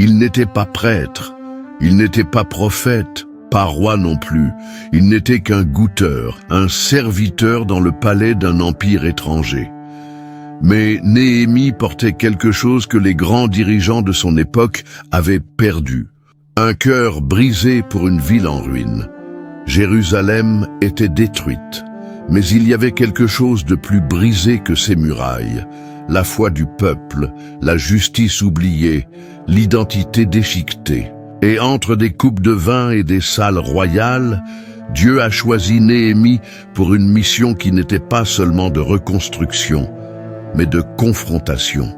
Il n'était pas prêtre, il n'était pas prophète, pas roi non plus. Il n'était qu'un goûteur, un serviteur dans le palais d'un empire étranger. Mais Néhémie portait quelque chose que les grands dirigeants de son époque avaient perdu. Un cœur brisé pour une ville en ruine. Jérusalem était détruite, mais il y avait quelque chose de plus brisé que ces murailles. La foi du peuple, la justice oubliée, l'identité déchiquetée. Et entre des coupes de vin et des salles royales, Dieu a choisi Néhémie pour une mission qui n'était pas seulement de reconstruction, mais de confrontation.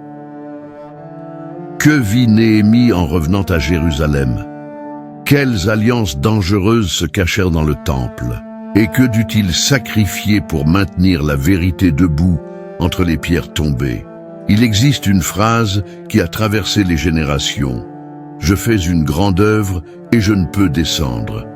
Que vit Néhémie en revenant à Jérusalem? Quelles alliances dangereuses se cachèrent dans le temple? Et que dut-il sacrifier pour maintenir la vérité debout entre les pierres tombées? Il existe une phrase qui a traversé les générations. « Je fais une grande œuvre et je ne peux descendre ».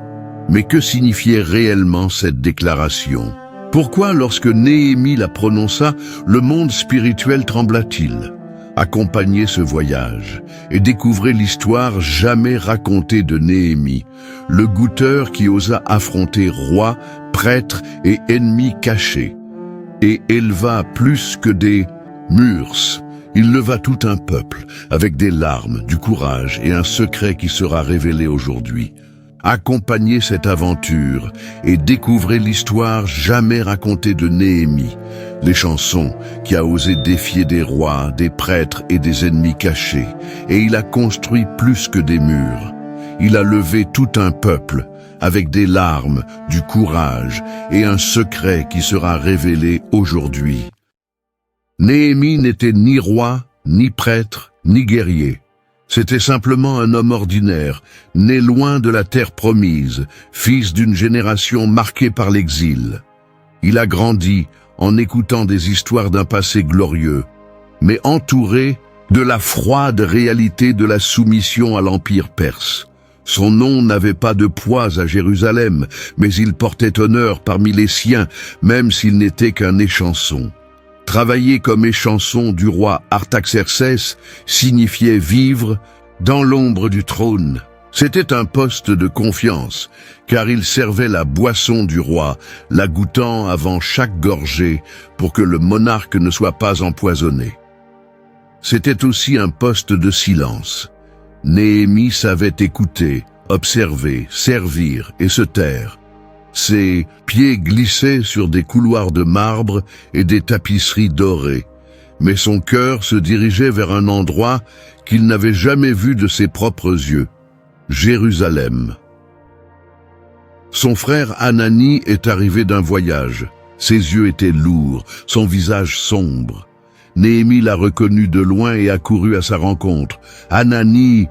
Mais que signifiait réellement cette déclaration? Pourquoi, lorsque Néhémie la prononça, le monde spirituel trembla-t-il? Accompagnez ce voyage et découvrez l'histoire jamais racontée de Néhémie, le goûteur qui osa affronter roi, prêtre et ennemis cachés, et éleva plus que des murs. Il leva tout un peuple avec des larmes, du courage et un secret qui sera révélé aujourd'hui. Accompagnez cette aventure et découvrez l'histoire jamais racontée de Néhémie, les chansons qui a osé défier des rois, des prêtres et des ennemis cachés, et il a construit plus que des murs. Il a levé tout un peuple avec des larmes, du courage et un secret qui sera révélé aujourd'hui. Néhémie n'était ni roi, ni prêtre, ni guerrier. C'était simplement un homme ordinaire, né loin de la terre promise, fils d'une génération marquée par l'exil. Il a grandi en écoutant des histoires d'un passé glorieux, mais entouré de la froide réalité de la soumission à l'empire perse. Son nom n'avait pas de poids à Jérusalem, mais il portait honneur parmi les siens, même s'il n'était qu'un échanson. Travailler comme échanson du roi Artaxerxès signifiait vivre dans l'ombre du trône. C'était un poste de confiance, car il servait la boisson du roi, la goûtant avant chaque gorgée pour que le monarque ne soit pas empoisonné. C'était aussi un poste de silence. Néhémie savait écouter, observer, servir et se taire. Ses pieds glissaient sur des couloirs de marbre et des tapisseries dorées, mais son cœur se dirigeait vers un endroit qu'il n'avait jamais vu de ses propres yeux, Jérusalem. Son frère Hanani est arrivé d'un voyage. Ses yeux étaient lourds, son visage sombre. Néhémie l'a reconnu de loin et a couru à sa rencontre. « Hanani,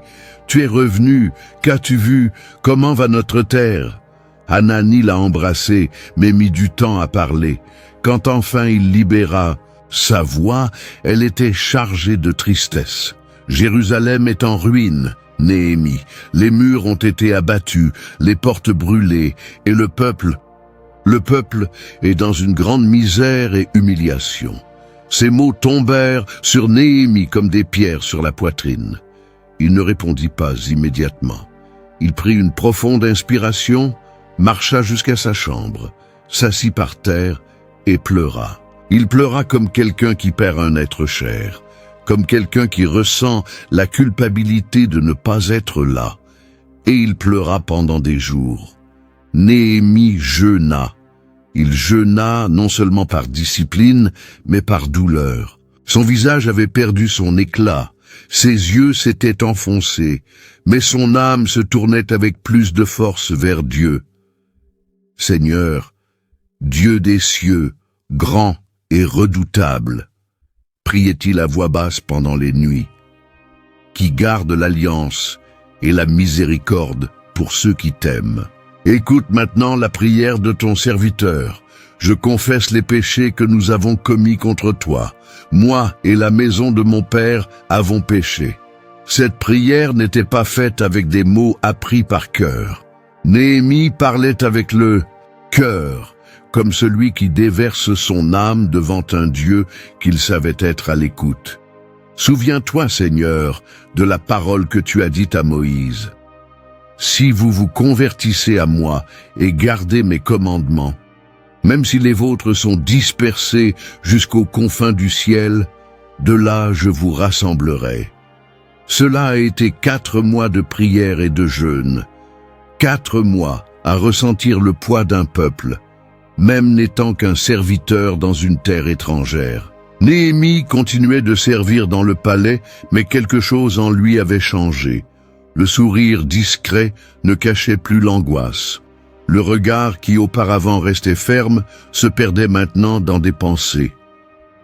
tu es revenu, qu'as-tu vu? Comment va notre terre ?» Hanani l'a embrassé, mais mit du temps à parler. Quand enfin il libéra sa voix, elle était chargée de tristesse. Jérusalem est en ruine, Néhémie. Les murs ont été abattus, les portes brûlées, et le peuple est dans une grande misère et humiliation. Ces mots tombèrent sur Néhémie comme des pierres sur la poitrine. Il ne répondit pas immédiatement. Il prit une profonde inspiration, marcha jusqu'à sa chambre, s'assit par terre et pleura. Il pleura comme quelqu'un qui perd un être cher, comme quelqu'un qui ressent la culpabilité de ne pas être là. Et il pleura pendant des jours. Néhémie jeûna. Il jeûna non seulement par discipline, mais par douleur. Son visage avait perdu son éclat, ses yeux s'étaient enfoncés, mais son âme se tournait avec plus de force vers Dieu. Seigneur, Dieu des cieux, grand et redoutable, priait-il à voix basse pendant les nuits, qui garde l'alliance et la miséricorde pour ceux qui t'aiment. Écoute maintenant la prière de ton serviteur. Je confesse les péchés que nous avons commis contre toi. Moi et la maison de mon père avons péché. Cette prière n'était pas faite avec des mots appris par cœur. Néhémie parlait avec le cœur, comme celui qui déverse son âme devant un Dieu qu'il savait être à l'écoute. Souviens-toi, Seigneur, de la parole que tu as dite à Moïse. Si vous vous convertissez à moi et gardez mes commandements, même si les vôtres sont dispersés jusqu'aux confins du ciel, de là je vous rassemblerai. Cela a été 4 mois de prière et de jeûne, 4 mois à ressentir le poids d'un peuple, même n'étant qu'un serviteur dans une terre étrangère. Néhémie continuait de servir dans le palais, mais quelque chose en lui avait changé. Le sourire discret ne cachait plus l'angoisse. Le regard qui auparavant restait ferme se perdait maintenant dans des pensées.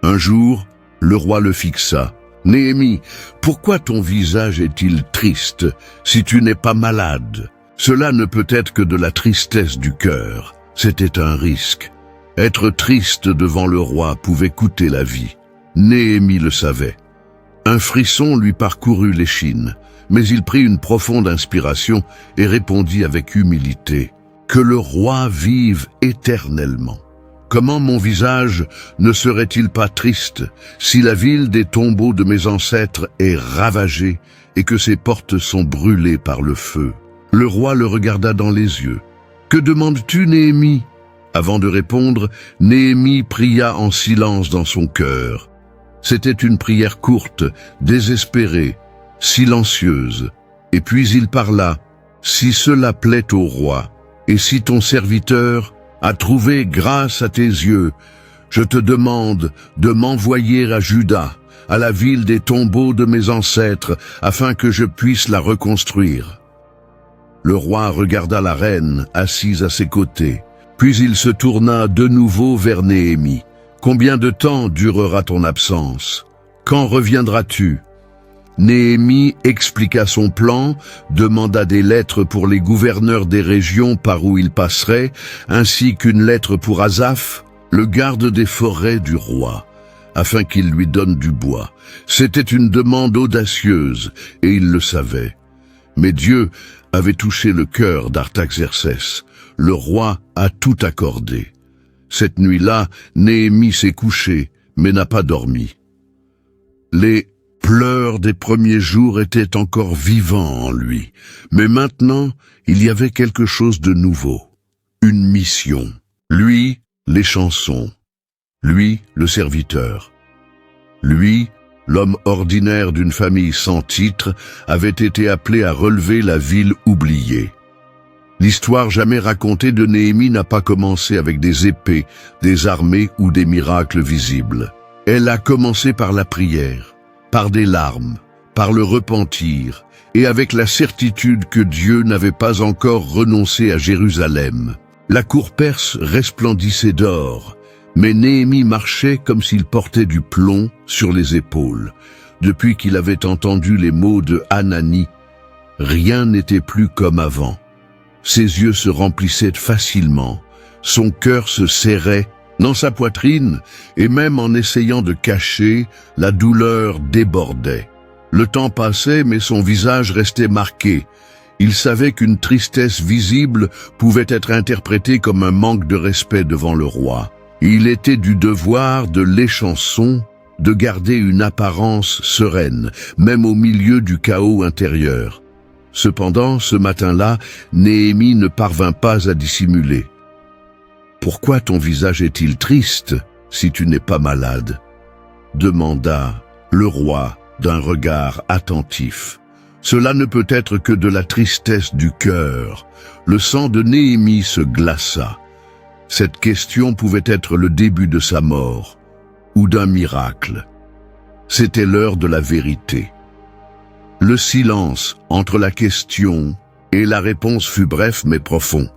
Un jour, le roi le fixa. « Néhémie, pourquoi ton visage est-il triste si tu n'es pas malade ?» Cela ne peut être que de la tristesse du cœur. C'était un risque. Être triste devant le roi pouvait coûter la vie. Néhémie le savait. Un frisson lui parcourut l'échine, mais il prit une profonde inspiration et répondit avec humilité. « Que le roi vive éternellement. Comment mon visage ne serait-il pas triste si la ville des tombeaux de mes ancêtres est ravagée et que ses portes sont brûlées par le feu ?» Le roi le regarda dans les yeux. « Que demandes-tu, Néhémie ?» Avant de répondre, Néhémie pria en silence dans son cœur. C'était une prière courte, désespérée, silencieuse. Et puis il parla. « Si cela plaît au roi, et si ton serviteur a trouvé grâce à tes yeux, je te demande de m'envoyer à Juda, à la ville des tombeaux de mes ancêtres, afin que je puisse la reconstruire. » Le roi regarda la reine assise à ses côtés. Puis il se tourna de nouveau vers Néhémie. « Combien de temps durera ton absence? Quand reviendras-tu » Néhémie expliqua son plan, demanda des lettres pour les gouverneurs des régions par où il passerait, ainsi qu'une lettre pour Asaph, le garde des forêts du roi, afin qu'il lui donne du bois. C'était une demande audacieuse, et il le savait. Mais Dieu avait touché le cœur d'Artaxerxès. Le roi a tout accordé. Cette nuit-là, Néhémie s'est couché, mais n'a pas dormi. Les pleurs des premiers jours étaient encore vivants en lui, mais maintenant, il y avait quelque chose de nouveau. Une mission. Lui, les chansons. Lui, le serviteur. Lui, l'homme ordinaire d'une famille sans titre, avait été appelé à relever la ville oubliée. L'histoire jamais racontée de Néhémie n'a pas commencé avec des épées, des armées ou des miracles visibles. Elle a commencé par la prière, par des larmes, par le repentir, et avec la certitude que Dieu n'avait pas encore renoncé à Jérusalem. La cour perse resplendissait d'or, mais Néhémie marchait comme s'il portait du plomb sur les épaules. Depuis qu'il avait entendu les mots de Hanani, rien n'était plus comme avant. Ses yeux se remplissaient facilement, son cœur se serrait dans sa poitrine, et même en essayant de cacher, la douleur débordait. Le temps passait, mais son visage restait marqué. Il savait qu'une tristesse visible pouvait être interprétée comme un manque de respect devant le roi. Il était du devoir de l'échanson de garder une apparence sereine, même au milieu du chaos intérieur. Cependant, ce matin-là, Néhémie ne parvint pas à dissimuler. « Pourquoi ton visage est-il triste si tu n'es pas malade ?» demanda le roi d'un regard attentif. Cela ne peut être que de la tristesse du cœur. Le sang de Néhémie se glaça. Cette question pouvait être le début de sa mort ou d'un miracle. C'était l'heure de la vérité. Le silence entre la question et la réponse fut bref mais profond.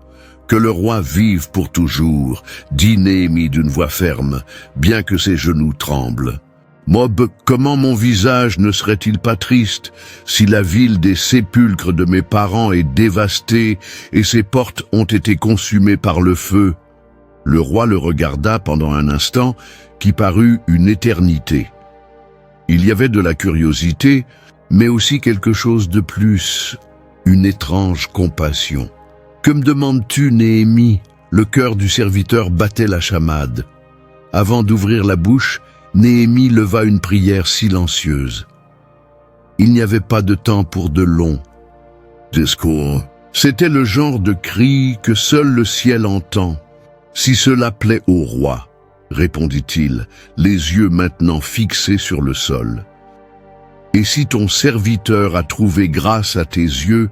« Que le roi vive pour toujours », dit Néhémie d'une voix ferme, bien que ses genoux tremblent. « Mob, comment mon visage ne serait-il pas triste si la ville des sépulcres de mes parents est dévastée et ses portes ont été consumées par le feu ?» Le roi le regarda pendant un instant qui parut une éternité. Il y avait de la curiosité, mais aussi quelque chose de plus, une étrange compassion. « Que me demandes-tu, Néhémie ?» Le cœur du serviteur battait la chamade. Avant d'ouvrir la bouche, Néhémie leva une prière silencieuse. Il n'y avait pas de temps pour de longs discours. C'était le genre de cri que seul le ciel entend. Si cela plaît au roi, répondit-il, les yeux maintenant fixés sur le sol. Et si ton serviteur a trouvé grâce à tes yeux,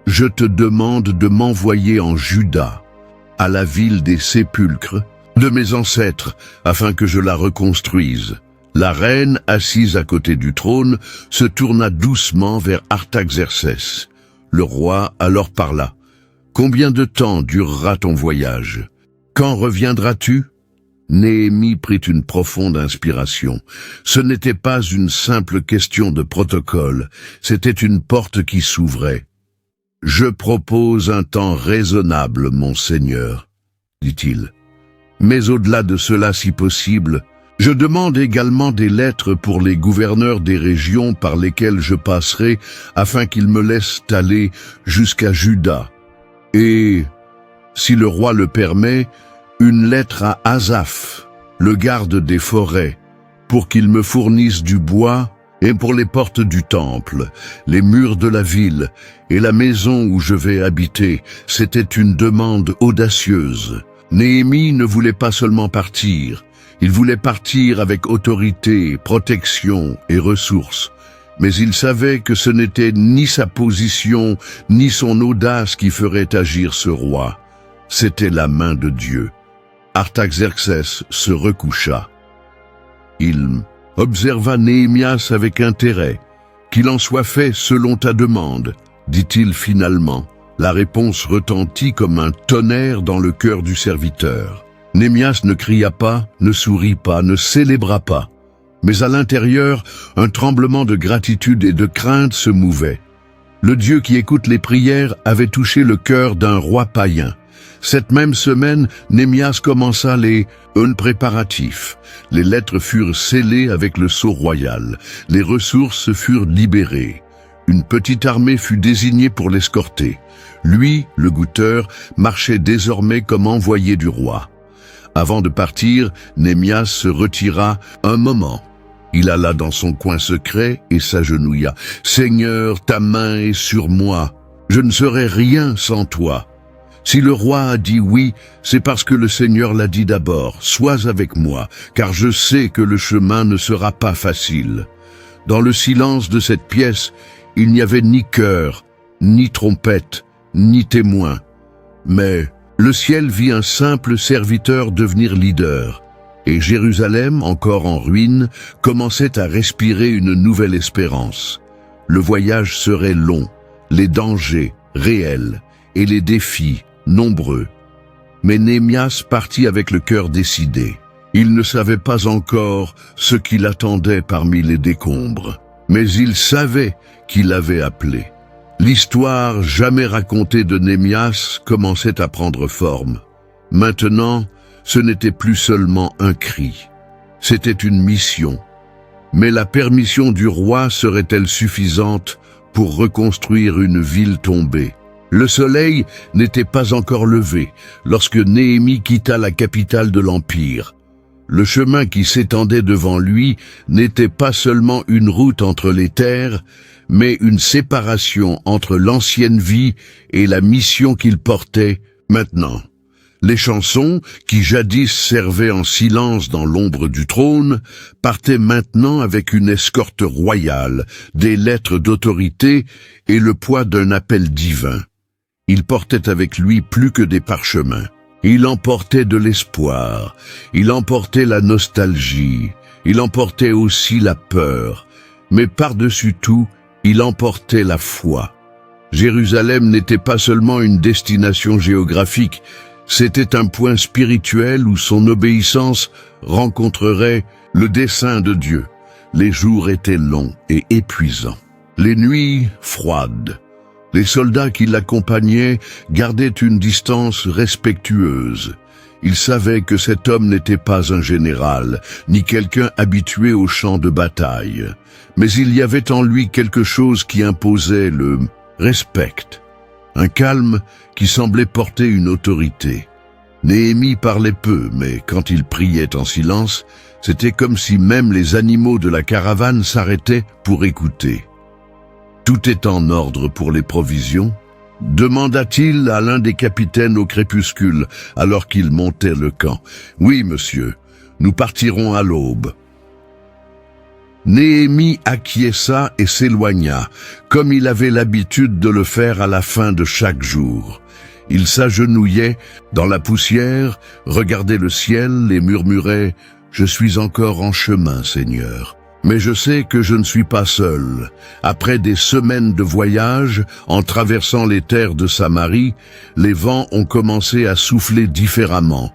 je te demande de m'envoyer en Juda, à la ville des sépulcres de mes ancêtres, afin que je la reconstruise. La reine, assise à côté du trône, se tourna doucement vers Artaxerxès. Le roi alors parla. « Combien de temps durera ton voyage? Quand reviendras-tu » Néhémie prit une profonde inspiration. Ce n'était pas une simple question de protocole, c'était une porte qui s'ouvrait. « Je propose un temps raisonnable, mon Seigneur, » dit-il. « Mais au-delà de cela, si possible, je demande également des lettres pour les gouverneurs des régions par lesquelles je passerai, afin qu'ils me laissent aller jusqu'à Juda. Et, si le roi le permet, une lettre à Asaph, le garde des forêts, pour qu'il me fournisse du bois, et pour les portes du temple, les murs de la ville et la maison où je vais habiter. C'était une demande audacieuse. Néhémie ne voulait pas seulement partir, il voulait partir avec autorité, protection et ressources. Mais il savait que ce n'était ni sa position, ni son audace qui ferait agir ce roi. C'était la main de Dieu. Artaxerxès se recoucha. Il observa Néhémias avec intérêt. « Qu'il en soit fait selon ta demande, » dit-il finalement. La réponse retentit comme un tonnerre dans le cœur du serviteur. Néhémias ne cria pas, ne sourit pas, ne célébra pas. Mais à l'intérieur, un tremblement de gratitude et de crainte se mouvait. Le Dieu qui écoute les prières avait touché le cœur d'un roi païen. Cette même semaine, Néhémias commença les préparatifs. Les lettres furent scellées avec le sceau royal. Les ressources furent libérées. Une petite armée fut désignée pour l'escorter. Lui, le goûteur, marchait désormais comme envoyé du roi. Avant de partir, Néhémias se retira un moment. Il alla dans son coin secret et s'agenouilla. « Seigneur, ta main est sur moi. Je ne serai rien sans toi. Si le roi a dit oui, c'est parce que le Seigneur l'a dit d'abord. Sois avec moi, car je sais que le chemin ne sera pas facile. » Dans le silence de cette pièce, il n'y avait ni chœur, ni trompette, ni témoin. Mais le ciel vit un simple serviteur devenir leader. Et Jérusalem, encore en ruine, commençait à respirer une nouvelle espérance. Le voyage serait long, les dangers réels et les défis nombreux. Mais Néhémias partit avec le cœur décidé. Il ne savait pas encore ce qui l'attendait parmi les décombres, mais il savait qu'il avait appelé. L'histoire jamais racontée de Néhémias commençait à prendre forme. Maintenant, ce n'était plus seulement un cri, c'était une mission. Mais la permission du roi serait-elle suffisante pour reconstruire une ville tombée? Le soleil n'était pas encore levé lorsque Néhémie quitta la capitale de l'Empire. Le chemin qui s'étendait devant lui n'était pas seulement une route entre les terres, mais une séparation entre l'ancienne vie et la mission qu'il portait maintenant. Les chansons, qui jadis servaient en silence dans l'ombre du trône, partaient maintenant avec une escorte royale, des lettres d'autorité et le poids d'un appel divin. Il portait avec lui plus que des parchemins. Il emportait de l'espoir, il emportait la nostalgie, il emportait aussi la peur, mais par-dessus tout, il emportait la foi. Jérusalem n'était pas seulement une destination géographique, c'était un point spirituel où son obéissance rencontrerait le dessein de Dieu. Les jours étaient longs et épuisants, les nuits froides. Les soldats qui l'accompagnaient gardaient une distance respectueuse. Ils savaient que cet homme n'était pas un général, ni quelqu'un habitué aux champs de bataille. Mais il y avait en lui quelque chose qui imposait le respect. Un calme qui semblait porter une autorité. Néhémie parlait peu, mais quand il priait en silence, C'était comme si même les animaux de la caravane s'arrêtaient pour écouter. « Tout est en ordre pour les provisions ?» demanda-t-il à l'un des capitaines au crépuscule, alors qu'il montait le camp. « Oui, monsieur, nous partirons à l'aube. » Néhémie acquiesça et s'éloigna, comme il avait l'habitude de le faire à la fin de chaque jour. Il s'agenouillait dans la poussière, regardait le ciel et murmurait « Je suis encore en chemin, Seigneur. Mais je sais que je ne suis pas seul. Après des semaines de voyage, en traversant les terres de Samarie, les vents ont commencé à souffler différemment.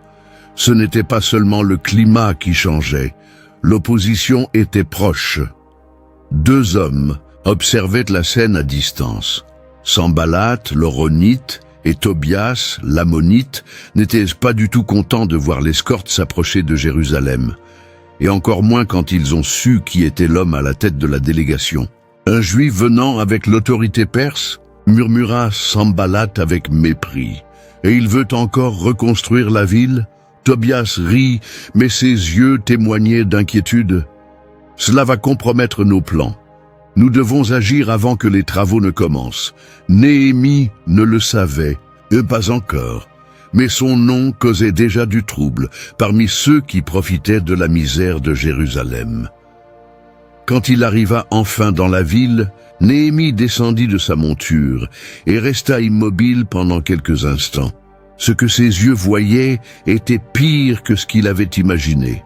Ce n'était pas seulement le climat qui changeait. L'opposition était proche. 2 hommes observaient la scène à distance. Sanballat, l'Horonite, et Tobias, l'Ammonite, n'étaient pas du tout contents de voir l'escorte s'approcher de Jérusalem. Et encore moins quand ils ont su qui était l'homme à la tête de la délégation. Un Juif venant avec l'autorité perse, murmura Sanballat avec mépris. Et il veut encore reconstruire la ville? Tobias rit, mais ses yeux témoignaient d'inquiétude. Cela va compromettre nos plans. Nous devons agir avant que les travaux ne commencent. Néhémie ne le savait, pas encore. Mais son nom causait déjà du trouble parmi ceux qui profitaient de la misère de Jérusalem. Quand il arriva enfin dans la ville, Néhémie descendit de sa monture et resta immobile pendant quelques instants. Ce que ses yeux voyaient était pire que ce qu'il avait imaginé.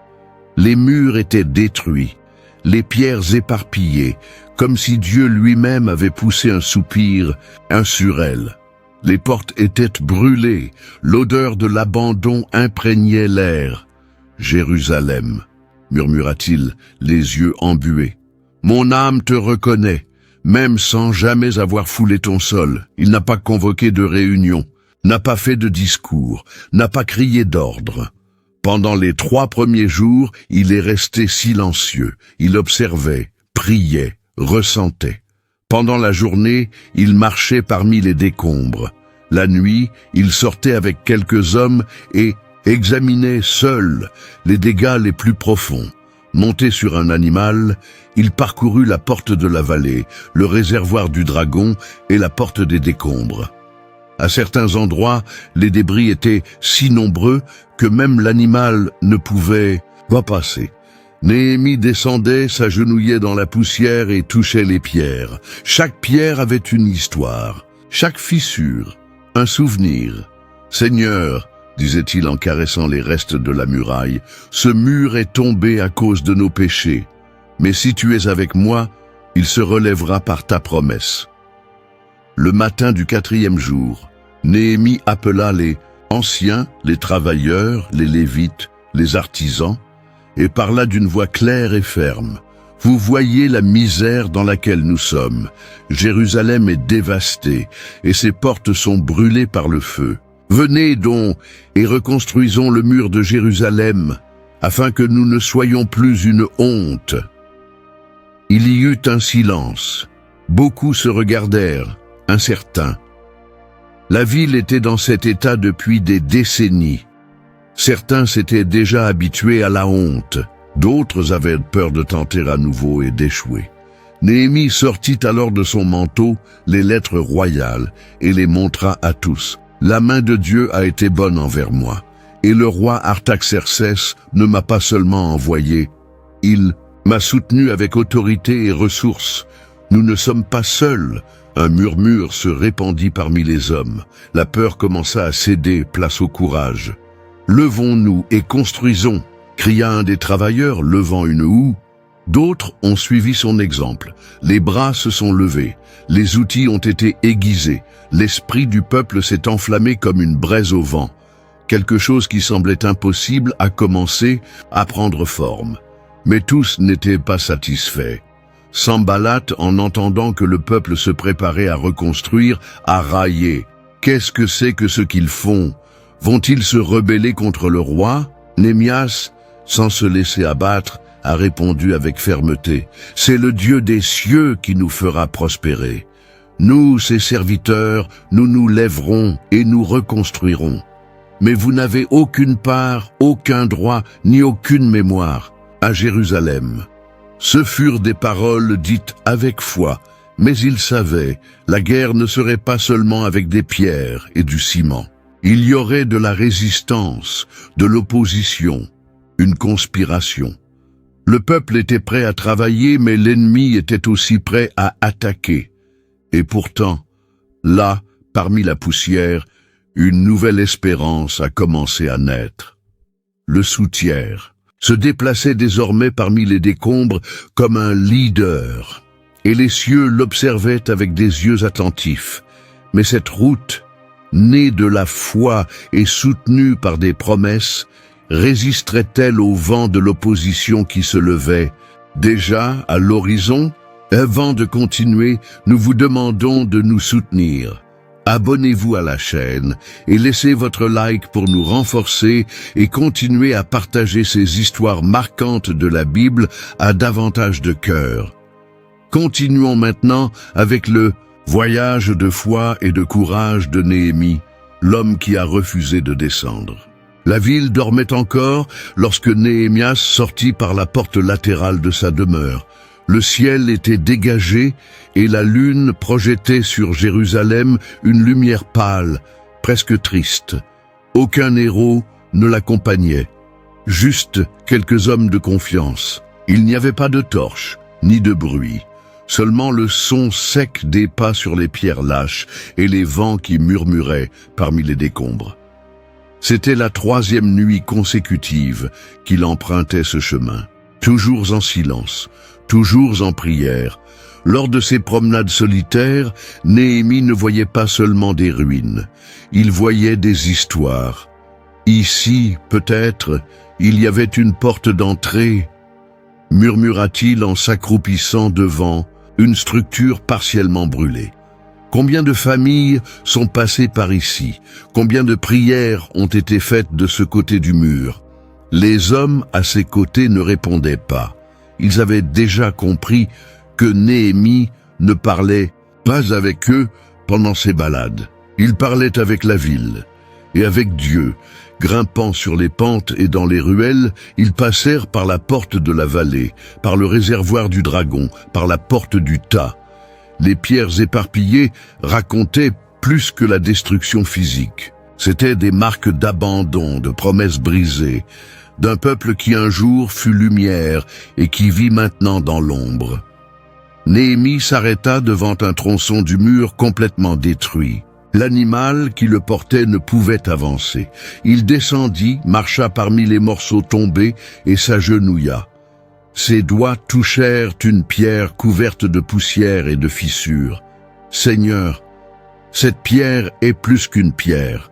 Les murs étaient détruits, les pierres éparpillées, comme si Dieu lui-même avait poussé un soupir sur elles. Les portes étaient brûlées, l'odeur de l'abandon imprégnait l'air. « Jérusalem, murmura-t-il, les yeux embués. Mon âme te reconnaît, même sans jamais avoir foulé ton sol. Il n'a pas convoqué de réunion, n'a pas fait de discours, n'a pas crié d'ordre. Pendant les 3 premiers jours, il est resté silencieux. Il observait, priait, ressentait. Pendant la journée, il marchait parmi les décombres. La nuit, il sortait avec quelques hommes et examinait seul les dégâts les plus profonds. Monté sur un animal, il parcourut la porte de la vallée, le réservoir du dragon et la porte des décombres. À certains endroits, les débris étaient si nombreux que même l'animal ne pouvait pas passer. Néhémie descendait, s'agenouillait dans la poussière et touchait les pierres. Chaque pierre avait une histoire, chaque fissure, un souvenir. « Seigneur, disait-il en caressant les restes de la muraille, ce mur est tombé à cause de nos péchés. Mais si tu es avec moi, il se relèvera par ta promesse. » Le matin du 4e jour, Néhémie appela les anciens, les travailleurs, les lévites, les artisans, et parla d'une voix claire et ferme. « Vous voyez la misère dans laquelle nous sommes. Jérusalem est dévastée, et ses portes sont brûlées par le feu. Venez donc et reconstruisons le mur de Jérusalem, afin que nous ne soyons plus une honte. » Il y eut un silence. Beaucoup se regardèrent, incertains. La ville était dans cet état depuis des décennies. Certains s'étaient déjà habitués à la honte, d'autres avaient peur de tenter à nouveau et d'échouer. Néhémie sortit alors de son manteau les lettres royales et les montra à tous. « La main de Dieu a été bonne envers moi, et le roi Artaxerxès ne m'a pas seulement envoyé, il m'a soutenu avec autorité et ressources. Nous ne sommes pas seuls. » Un murmure se répandit parmi les hommes. La peur commença à céder place au courage. « Levons-nous et construisons !» cria un des travailleurs, levant une houe. D'autres ont suivi son exemple. Les bras se sont levés, les outils ont été aiguisés, l'esprit du peuple s'est enflammé comme une braise au vent. Quelque chose qui semblait impossible a commencé à prendre forme. Mais tous n'étaient pas satisfaits. Sanballat, en entendant que le peuple se préparait à reconstruire, a raillé. « Qu'est-ce que c'est que ce qu'ils font? Vont-ils se rebeller contre le roi ?» Néhémias, sans se laisser abattre, a répondu avec fermeté. « C'est le Dieu des cieux qui nous fera prospérer. Nous, ses serviteurs, nous nous lèverons et nous reconstruirons. Mais vous n'avez aucune part, aucun droit, ni aucune mémoire. à Jérusalem. Ce furent des paroles dites avec foi, mais ils savaient, la guerre ne serait pas seulement avec des pierres et du ciment. Il y aurait de la résistance, de l'opposition, une conspiration. Le peuple était prêt à travailler, mais l'ennemi était aussi prêt à attaquer. Et pourtant, là, parmi la poussière, une nouvelle espérance a commencé à naître. Le soutière se déplaçait désormais parmi les décombres comme un leader, et les cieux l'observaient avec des yeux attentifs. Mais cette route, née de la foi et soutenue par des promesses, résisterait-elle au vent de l'opposition qui se levait déjà à l'horizon? Avant de continuer, nous vous demandons de nous soutenir. Abonnez-vous à la chaîne et laissez votre like pour nous renforcer et continuer à partager ces histoires marquantes de la Bible à davantage de cœurs. Continuons maintenant avec le voyage de foi et de courage de Néhémie, l'homme qui a refusé de descendre. La ville dormait encore lorsque Néhémias sortit par la porte latérale de sa demeure. Le ciel était dégagé et la lune projetait sur Jérusalem une lumière pâle, presque triste. Aucun héros ne l'accompagnait, juste quelques hommes de confiance. Il n'y avait pas de torche, ni de bruit, seulement le son sec des pas sur les pierres lâches et les vents qui murmuraient parmi les décombres. C'était la 3e nuit consécutive qu'il empruntait ce chemin, toujours en silence, toujours en prière. Lors de ses promenades solitaires, Néhémie ne voyait pas seulement des ruines, il voyait des histoires. Ici, peut-être, il y avait une porte d'entrée, murmura-t-il en s'accroupissant devant une structure partiellement brûlée. Combien de familles sont passées par ici? Combien de prières ont été faites de ce côté du mur? Les hommes à ses côtés ne répondaient pas. Ils avaient déjà compris que Néhémie ne parlait pas avec eux pendant ses balades. Il parlait avec la ville et avec Dieu. Grimpant sur les pentes et dans les ruelles, ils passèrent par la porte de la vallée, par le réservoir du dragon, par la porte du tas. Les pierres éparpillées racontaient plus que la destruction physique. C'étaient des marques d'abandon, de promesses brisées, d'un peuple qui un jour fut lumière et qui vit maintenant dans l'ombre. Néhémie s'arrêta devant un tronçon du mur complètement détruit. L'animal qui le portait ne pouvait avancer. Il descendit, marcha parmi les morceaux tombés et s'agenouilla. Ses doigts touchèrent une pierre couverte de poussière et de fissures. « Seigneur, cette pierre est plus qu'une pierre.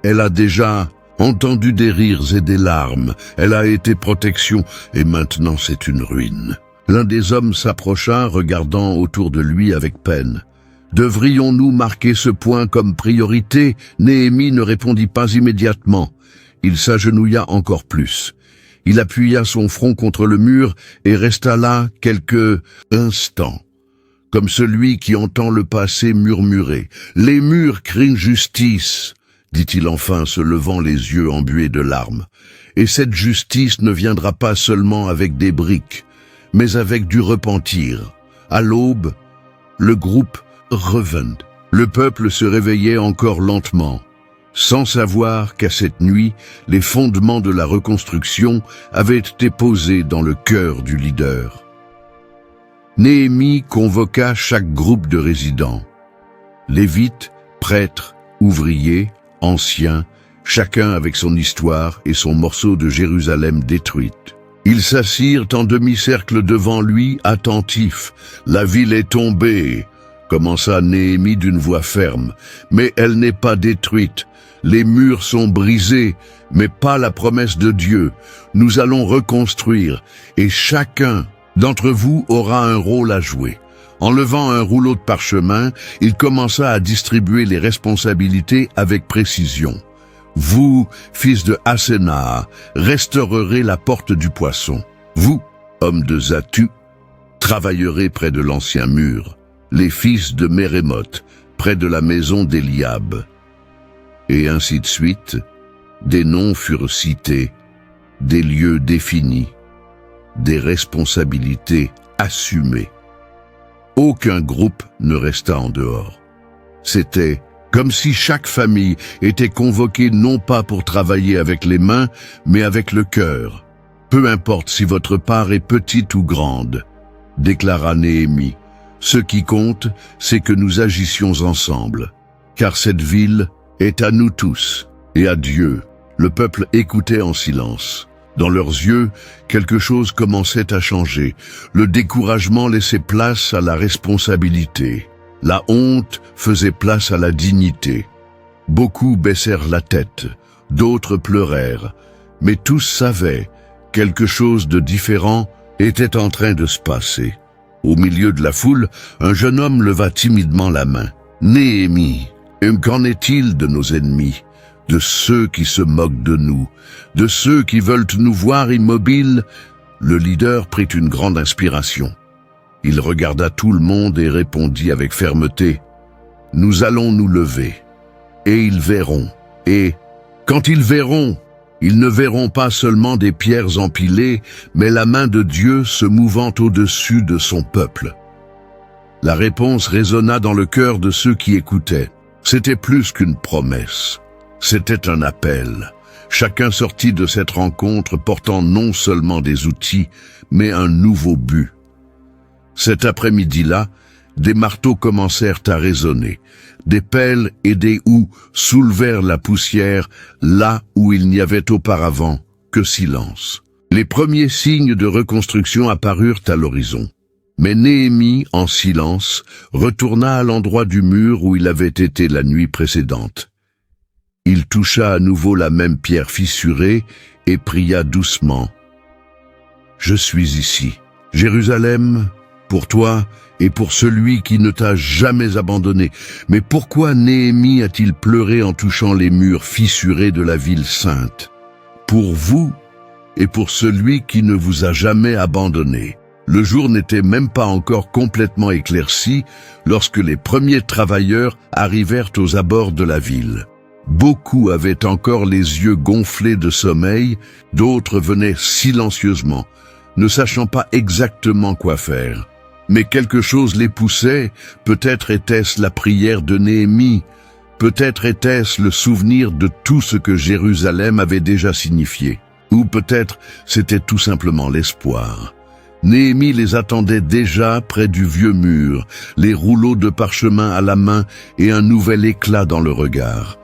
Elle a déjà entendu des rires et des larmes. Elle a été protection et maintenant c'est une ruine. » L'un des hommes s'approcha, regardant autour de lui avec peine. « Devrions-nous marquer ce point comme priorité ?» Néhémie ne répondit pas immédiatement. Il s'agenouilla encore plus. Il appuya son front contre le mur et resta là quelques instants, comme celui qui entend le passé murmurer. « Les murs crient justice !» dit-il enfin, se levant les yeux embués de larmes. « Et cette justice ne viendra pas seulement avec des briques, mais avec du repentir. » À l'aube, le groupe revint. Le peuple se réveillait encore lentement, sans savoir qu'à cette nuit, les fondements de la reconstruction avaient été posés dans le cœur du leader. Néhémie convoqua chaque groupe de résidents. Lévites, prêtres, ouvriers, anciens, chacun avec son histoire et son morceau de Jérusalem détruite. Ils s'assirent en demi-cercle devant lui, attentifs. « La ville est tombée !» commença Néhémie d'une voix ferme. « Mais elle n'est pas détruite. Les murs sont brisés, mais pas la promesse de Dieu. Nous allons reconstruire, et chacun d'entre vous aura un rôle à jouer. » En levant un rouleau de parchemin, il commença à distribuer les responsabilités avec précision. « Vous, fils de Asséna, restaurerez la porte du poisson. Vous, homme de Zatu, travaillerez près de l'ancien mur. Les fils de Mérémoth, près de la maison d'Eliab. » Et ainsi de suite, des noms furent cités, des lieux définis. des responsabilités assumées. Aucun groupe ne resta en dehors. C'était comme si chaque famille était convoquée non pas pour travailler avec les mains, mais avec le cœur. Peu importe si votre part est petite ou grande, déclara Néhémie. Ce qui compte, c'est que nous agissions ensemble, car cette ville est à nous tous et à Dieu. Le peuple écoutait en silence. Dans leurs yeux, quelque chose commençait à changer. Le découragement laissait place à la responsabilité. La honte faisait place à la dignité. Beaucoup baissèrent la tête, d'autres pleurèrent, mais tous savaient quelque chose de différent était en train de se passer. Au milieu de la foule, un jeune homme leva timidement la main. « Néhémie, qu'en est-il de nos ennemis, de ceux qui se moquent de nous, de ceux qui veulent nous voir immobiles ?» Le leader prit une grande inspiration. Il regarda tout le monde et répondit avec fermeté, « Nous allons nous lever, et ils verront. Et quand ils verront, ils ne verront pas seulement des pierres empilées, mais la main de Dieu se mouvant au-dessus de son peuple. » La réponse résonna dans le cœur de ceux qui écoutaient. C'était plus qu'une promesse, c'était un appel. Chacun sortit de cette rencontre portant non seulement des outils, mais un nouveau but. Cet après-midi-là, des marteaux commencèrent à résonner. Des pelles et des houes soulevèrent la poussière là où il n'y avait auparavant que silence. Les premiers signes de reconstruction apparurent à l'horizon. Mais Néhémie, en silence, retourna à l'endroit du mur où il avait été la nuit précédente. Il toucha à nouveau la même pierre fissurée et pria doucement. « Je suis ici, Jérusalem, pour toi et pour celui qui ne t'a jamais abandonné. » Mais pourquoi Néhémie a-t-il pleuré en touchant les murs fissurés de la ville sainte? Pour vous et pour celui qui ne vous a jamais abandonné. Le jour n'était même pas encore complètement éclairci lorsque les premiers travailleurs arrivèrent aux abords de la ville. Beaucoup avaient encore les yeux gonflés de sommeil, d'autres venaient silencieusement, ne sachant pas exactement quoi faire. Mais quelque chose les poussait, peut-être était-ce la prière de Néhémie, peut-être était-ce le souvenir de tout ce que Jérusalem avait déjà signifié, ou peut-être c'était tout simplement l'espoir. Néhémie les attendait déjà près du vieux mur, les rouleaux de parchemin à la main et un nouvel éclat dans le regard.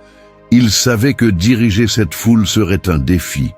Il savait que diriger cette foule serait un défi.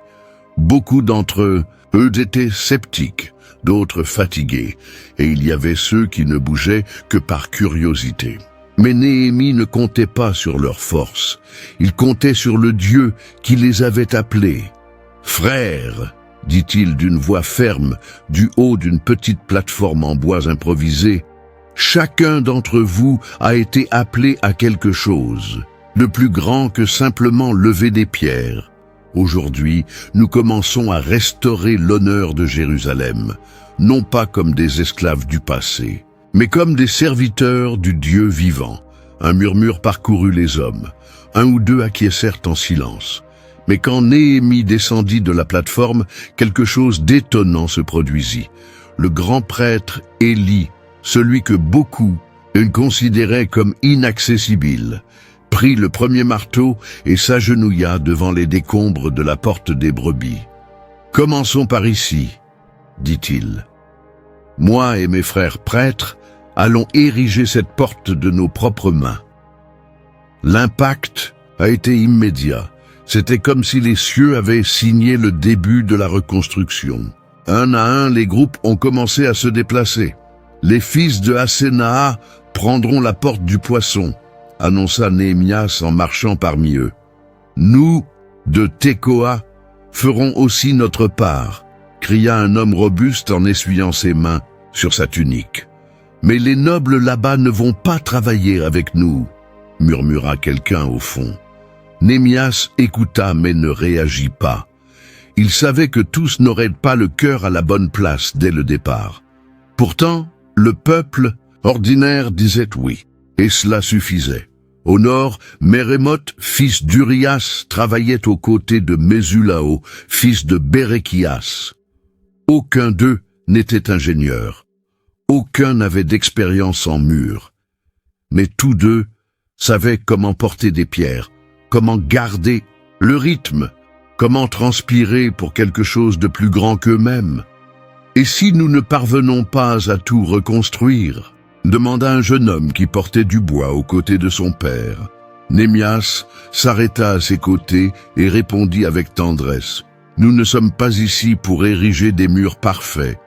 Beaucoup d'entre eux étaient sceptiques, d'autres fatigués, et il y avait ceux qui ne bougeaient que par curiosité. Mais Néhémie ne comptait pas sur leur force, il comptait sur le Dieu qui les avait appelés. « Frères !» dit-il d'une voix ferme, du haut d'une petite plateforme en bois improvisé, « chacun d'entre vous a été appelé à quelque chose, de plus grand que simplement lever des pierres. Aujourd'hui, nous commençons à restaurer l'honneur de Jérusalem, non pas comme des esclaves du passé, mais comme des serviteurs du Dieu vivant. » Un murmure parcourut les hommes, un ou deux acquiescèrent en silence. Mais quand Néhémie descendit de la plateforme, quelque chose d'étonnant se produisit. Le grand prêtre Élie, celui que beaucoup considéraient comme inaccessible, prit le premier marteau et s'agenouilla devant les décombres de la porte des brebis. « Commençons par ici, dit-il. Moi et mes frères prêtres allons ériger cette porte de nos propres mains. » L'impact a été immédiat. C'était comme si les cieux avaient signé le début de la reconstruction. Un à un, les groupes ont commencé à se déplacer. « Les fils de Assénaah prendront la porte du poisson », annonça Néhémias en marchant parmi eux. « Nous, de Tekoa, ferons aussi notre part », cria un homme robuste en essuyant ses mains sur sa tunique. « Mais les nobles là-bas ne vont pas travailler avec nous », murmura quelqu'un au fond. Néhémias écouta mais ne réagit pas. Il savait que tous n'auraient pas le cœur à la bonne place dès le départ. Pourtant, le peuple ordinaire disait oui, et cela suffisait. Au nord, Mérémoth, fils d'Urias, travaillait aux côtés de Mésulao, fils de Béréchias. Aucun d'eux n'était ingénieur. Aucun n'avait d'expérience en murs. Mais tous deux savaient comment porter des pierres, comment garder le rythme, comment transpirer pour quelque chose de plus grand qu'eux-mêmes. Et si nous ne parvenons pas à tout reconstruire? Demanda un jeune homme qui portait du bois aux côtés de son père. Néhémias s'arrêta à ses côtés et répondit avec tendresse. Nous ne sommes pas ici pour ériger des murs parfaits.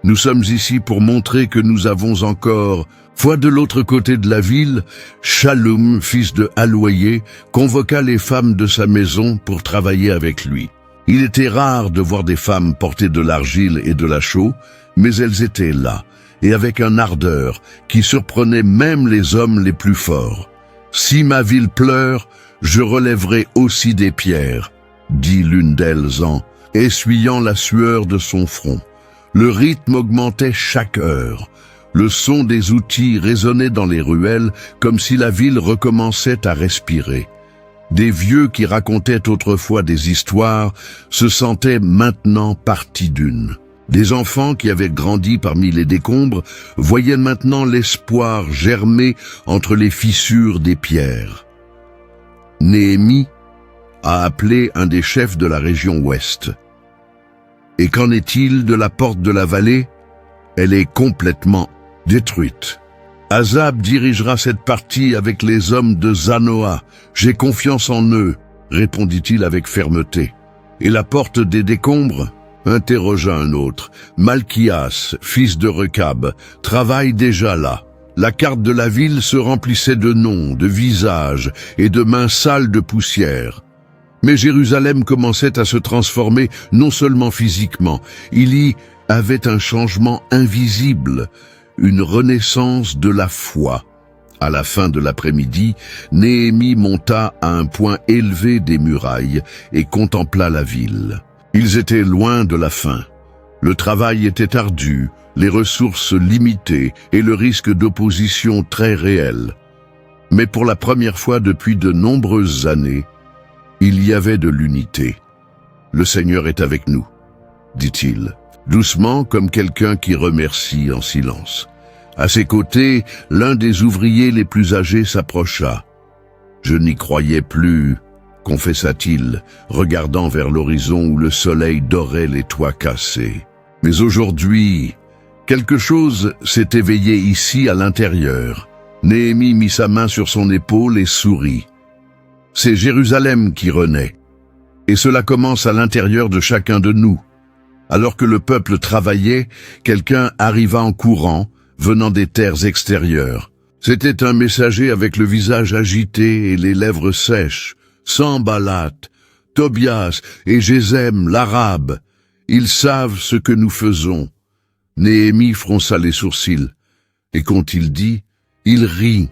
Nous sommes ici pour montrer que nous avons encore foi. De l'autre côté de la ville, Shallum, fils de Haloyer, convoqua les femmes de sa maison pour travailler avec lui. Il était rare de voir des femmes porter de l'argile et de la chaux, mais elles étaient là, et avec un ardeur qui surprenait même les hommes les plus forts. « Si ma ville pleure, je relèverai aussi des pierres, » dit l'une d'elles en essuyant la sueur de son front. Le rythme augmentait chaque heure. Le son des outils résonnait dans les ruelles comme si la ville recommençait à respirer. Des vieux qui racontaient autrefois des histoires se sentaient maintenant partie d'une. Des enfants qui avaient grandi parmi les décombres voyaient maintenant l'espoir germer entre les fissures des pierres. Néhémie a appelé un des chefs de la région ouest. Et qu'en est-il de la porte de la vallée? Elle est complètement détruite. Azab dirigera cette partie avec les hommes de Zanoah. J'ai confiance en eux, répondit-il avec fermeté. Et la porte des décombres? Interrogea un autre. Malchias, fils de Recab, travaille déjà là. La carte de la ville se remplissait de noms, de visages et de mains sales de poussière. Mais Jérusalem commençait à se transformer non seulement physiquement, il y avait un changement invisible, une renaissance de la foi. À la fin de l'après-midi, Néhémie monta à un point élevé des murailles et contempla la ville. Ils étaient loin de la fin. Le travail était ardu, les ressources limitées et le risque d'opposition très réel. Mais pour la première fois depuis de nombreuses années, il y avait de l'unité. « Le Seigneur est avec nous », dit-il, doucement comme quelqu'un qui remercie en silence. À ses côtés, l'un des ouvriers les plus âgés s'approcha. « Je n'y croyais plus », confessa-t-il, regardant vers l'horizon où le soleil dorait les toits cassés. « Mais aujourd'hui, quelque chose s'est éveillé ici à l'intérieur. » Néhémie mit sa main sur son épaule et sourit. C'est Jérusalem qui renaît. Et cela commence à l'intérieur de chacun de nous. Alors que le peuple travaillait, quelqu'un arriva en courant, venant des terres extérieures. C'était un messager avec le visage agité et les lèvres sèches. Sanballat, Tobias et Gesem, l'arabe. Ils savent ce que nous faisons. Néhémie fronça les sourcils. Et qu'ont-ils dit? Ils rient.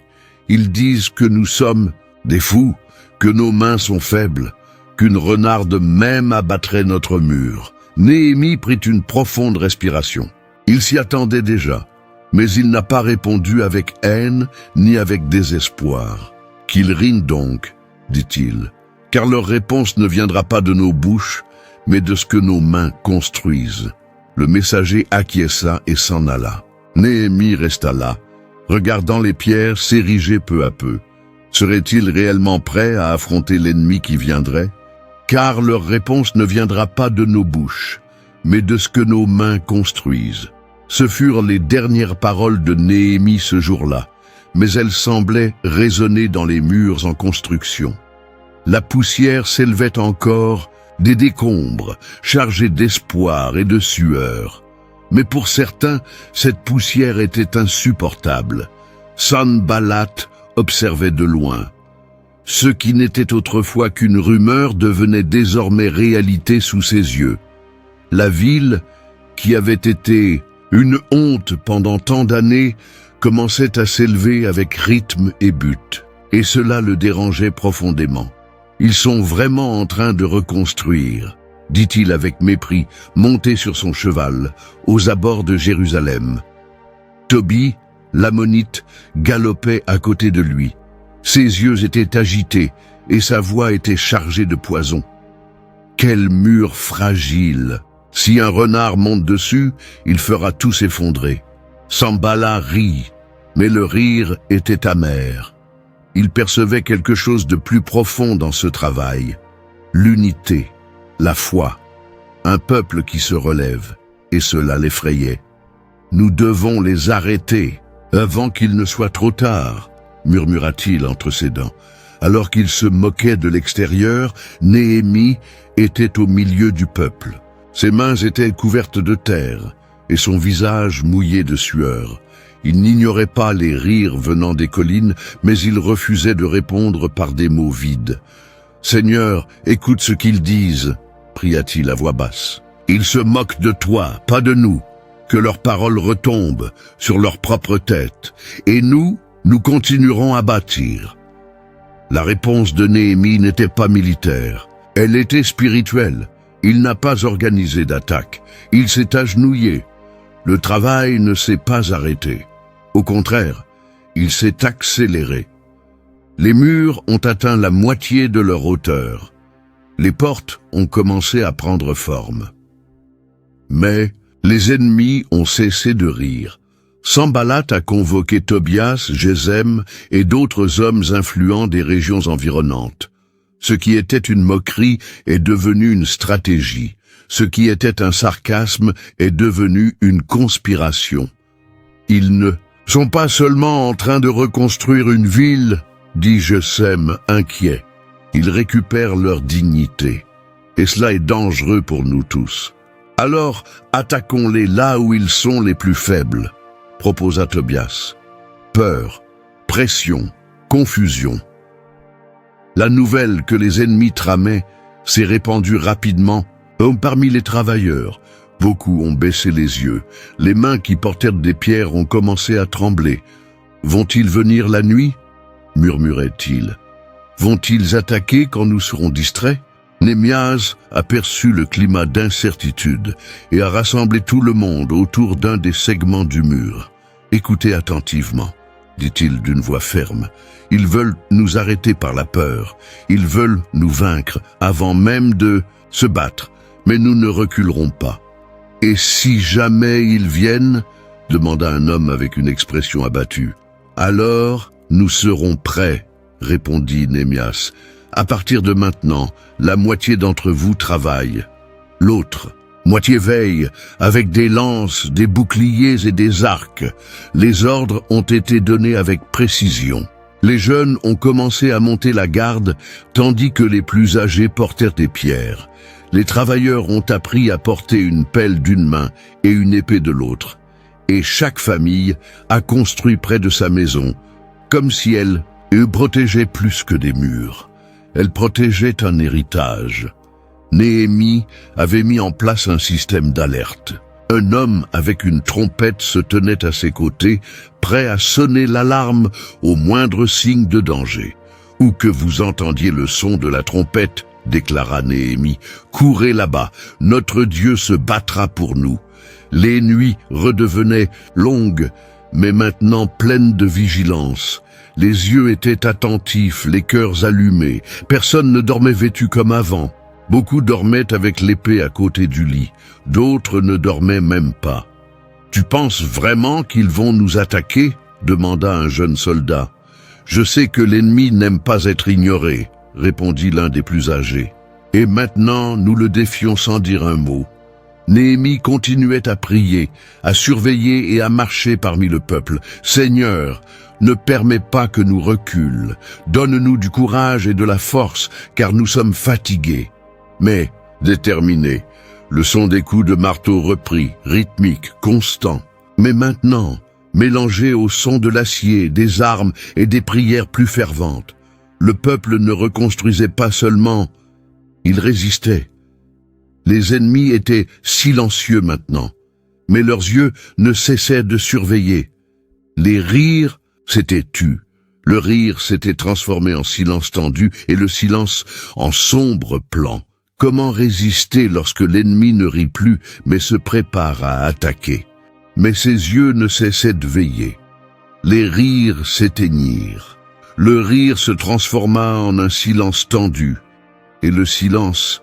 Ils disent que nous sommes des fous, que nos mains sont faibles, qu'une renarde même abattrait notre mur. Néhémie prit une profonde respiration. Il s'y attendait déjà, mais il n'a pas répondu avec haine ni avec désespoir. Qu'ils rient donc, dit-il, car leur réponse ne viendra pas de nos bouches, mais de ce que nos mains construisent. Le messager acquiesça et s'en alla. Néhémie resta là, regardant les pierres s'ériger peu à peu. Serait-il réellement prêt à affronter l'ennemi qui viendrait? Car leur réponse ne viendra pas de nos bouches, mais de ce que nos mains construisent. Ce furent les dernières paroles de Néhémie ce jour-là, mais elles semblaient résonner dans les murs en construction. La poussière s'élevait encore des décombres, chargés d'espoir et de sueur. Mais pour certains, cette poussière était insupportable. Sanballat observait de loin. Ce qui n'était autrefois qu'une rumeur devenait désormais réalité sous ses yeux. La ville, qui avait été une honte pendant tant d'années, commençait à s'élever avec rythme et but. Et cela le dérangeait profondément. Ils sont vraiment en train de reconstruire, dit-il avec mépris, monté sur son cheval, aux abords de Jérusalem. Tobie, l'ammonite, galopait à côté de lui. Ses yeux étaient agités et sa voix était chargée de poison. « Quel mur fragile !» Si un renard monte dessus, il fera tout s'effondrer. Sambala rit, mais le rire était amer. Il percevait quelque chose de plus profond dans ce travail. L'unité, la foi, un peuple qui se relève, et cela l'effrayait. Nous devons les arrêter, avant qu'il ne soit trop tard, murmura-t-il entre ses dents. Alors qu'il se moquait de l'extérieur, Néhémie était au milieu du peuple. Ses mains étaient couvertes de terre, et son visage mouillé de sueur. Il n'ignorait pas les rires venant des collines, mais il refusait de répondre par des mots vides. « Seigneur, écoute ce qu'ils disent » pria-t-il à voix basse. « Ils se moquent de toi, pas de nous. Que leurs paroles retombent sur leur propre tête, et nous continuerons à bâtir. » La réponse de Néhémie n'était pas militaire, elle était spirituelle. Il n'a pas organisé d'attaque, il s'est agenouillé. Le travail ne s'est pas arrêté. Au contraire, il s'est accéléré. Les murs ont atteint la moitié de leur hauteur. Les portes ont commencé à prendre forme. Mais les ennemis ont cessé de rire. Sanballat a convoqué Tobias, Gesem et d'autres hommes influents des régions environnantes. Ce qui était une moquerie est devenu une stratégie. Ce qui était un sarcasme est devenu une conspiration. Ils ne sont pas seulement en train de reconstruire une ville, dit Gesem, inquiet. Ils récupèrent leur dignité. Et cela est dangereux pour nous tous. Alors, attaquons-les là où ils sont les plus faibles, proposa Tobias. Peur, pression, confusion. La nouvelle que les ennemis tramaient s'est répandue rapidement parmi les travailleurs. Beaucoup ont baissé les yeux. Les mains qui portèrent des pierres ont commencé à trembler. « Vont-ils venir la nuit » murmurait-il. « Vont-ils attaquer quand nous serons distraits » Néhémias aperçut le climat d'incertitude et a rassemblé tout le monde autour d'un des segments du mur. « Écoutez attentivement, » dit-il d'une voix ferme. « Ils veulent nous arrêter par la peur. Ils veulent nous vaincre avant même de se battre, mais nous ne reculerons pas. »« Et si jamais ils viennent ?» demanda un homme avec une expression abattue. « Alors, nous serons prêts, » répondit Néhémias. « À partir de maintenant, la moitié d'entre vous travaille. L'autre moitié veille, avec des lances, des boucliers et des arcs. Les ordres ont été donnés avec précision. Les jeunes ont commencé à monter la garde, tandis que les plus âgés portèrent des pierres. Les travailleurs ont appris à porter une pelle d'une main et une épée de l'autre. Et chaque famille a construit près de sa maison, comme si elle protégeait plus que des murs. Elle protégeait un héritage. Néhémie avait mis en place un système d'alerte. Un homme avec une trompette se tenait à ses côtés, prêt à sonner l'alarme au moindre signe de danger. « Où que vous entendiez le son de la trompette, » déclara Néhémie, « courez là-bas, notre Dieu se battra pour nous. » Les nuits redevenaient longues, mais maintenant pleines de vigilance. Les yeux étaient attentifs, les cœurs allumés. Personne ne dormait vêtu comme avant. Beaucoup dormaient avec l'épée à côté du lit. D'autres ne dormaient même pas. « Tu penses vraiment qu'ils vont nous attaquer ?» demanda un jeune soldat. « Je sais que l'ennemi n'aime pas être ignoré, » répondit l'un des plus âgés. Et maintenant, nous le défions sans dire un mot. Néhémie continuait à prier, à surveiller et à marcher parmi le peuple. « Seigneur, ne permets pas que nous recules. Donne-nous du courage et de la force, car nous sommes fatigués. » Mais, déterminé, le son des coups de marteau reprit, rythmique, constant. Mais maintenant, mélangé au son de l'acier, des armes et des prières plus ferventes, le peuple ne reconstruisait pas seulement, il résistait. Les ennemis étaient silencieux maintenant, mais leurs yeux ne cessaient de surveiller. Les rires s'étaient tus. Le rire s'était transformé en silence tendu et le silence en sombre plan. Comment résister lorsque l'ennemi ne rit plus, mais se prépare à attaquer? Mais ses yeux ne cessaient de veiller. Les rires s'éteignirent. Le rire se transforma en un silence tendu, et le silence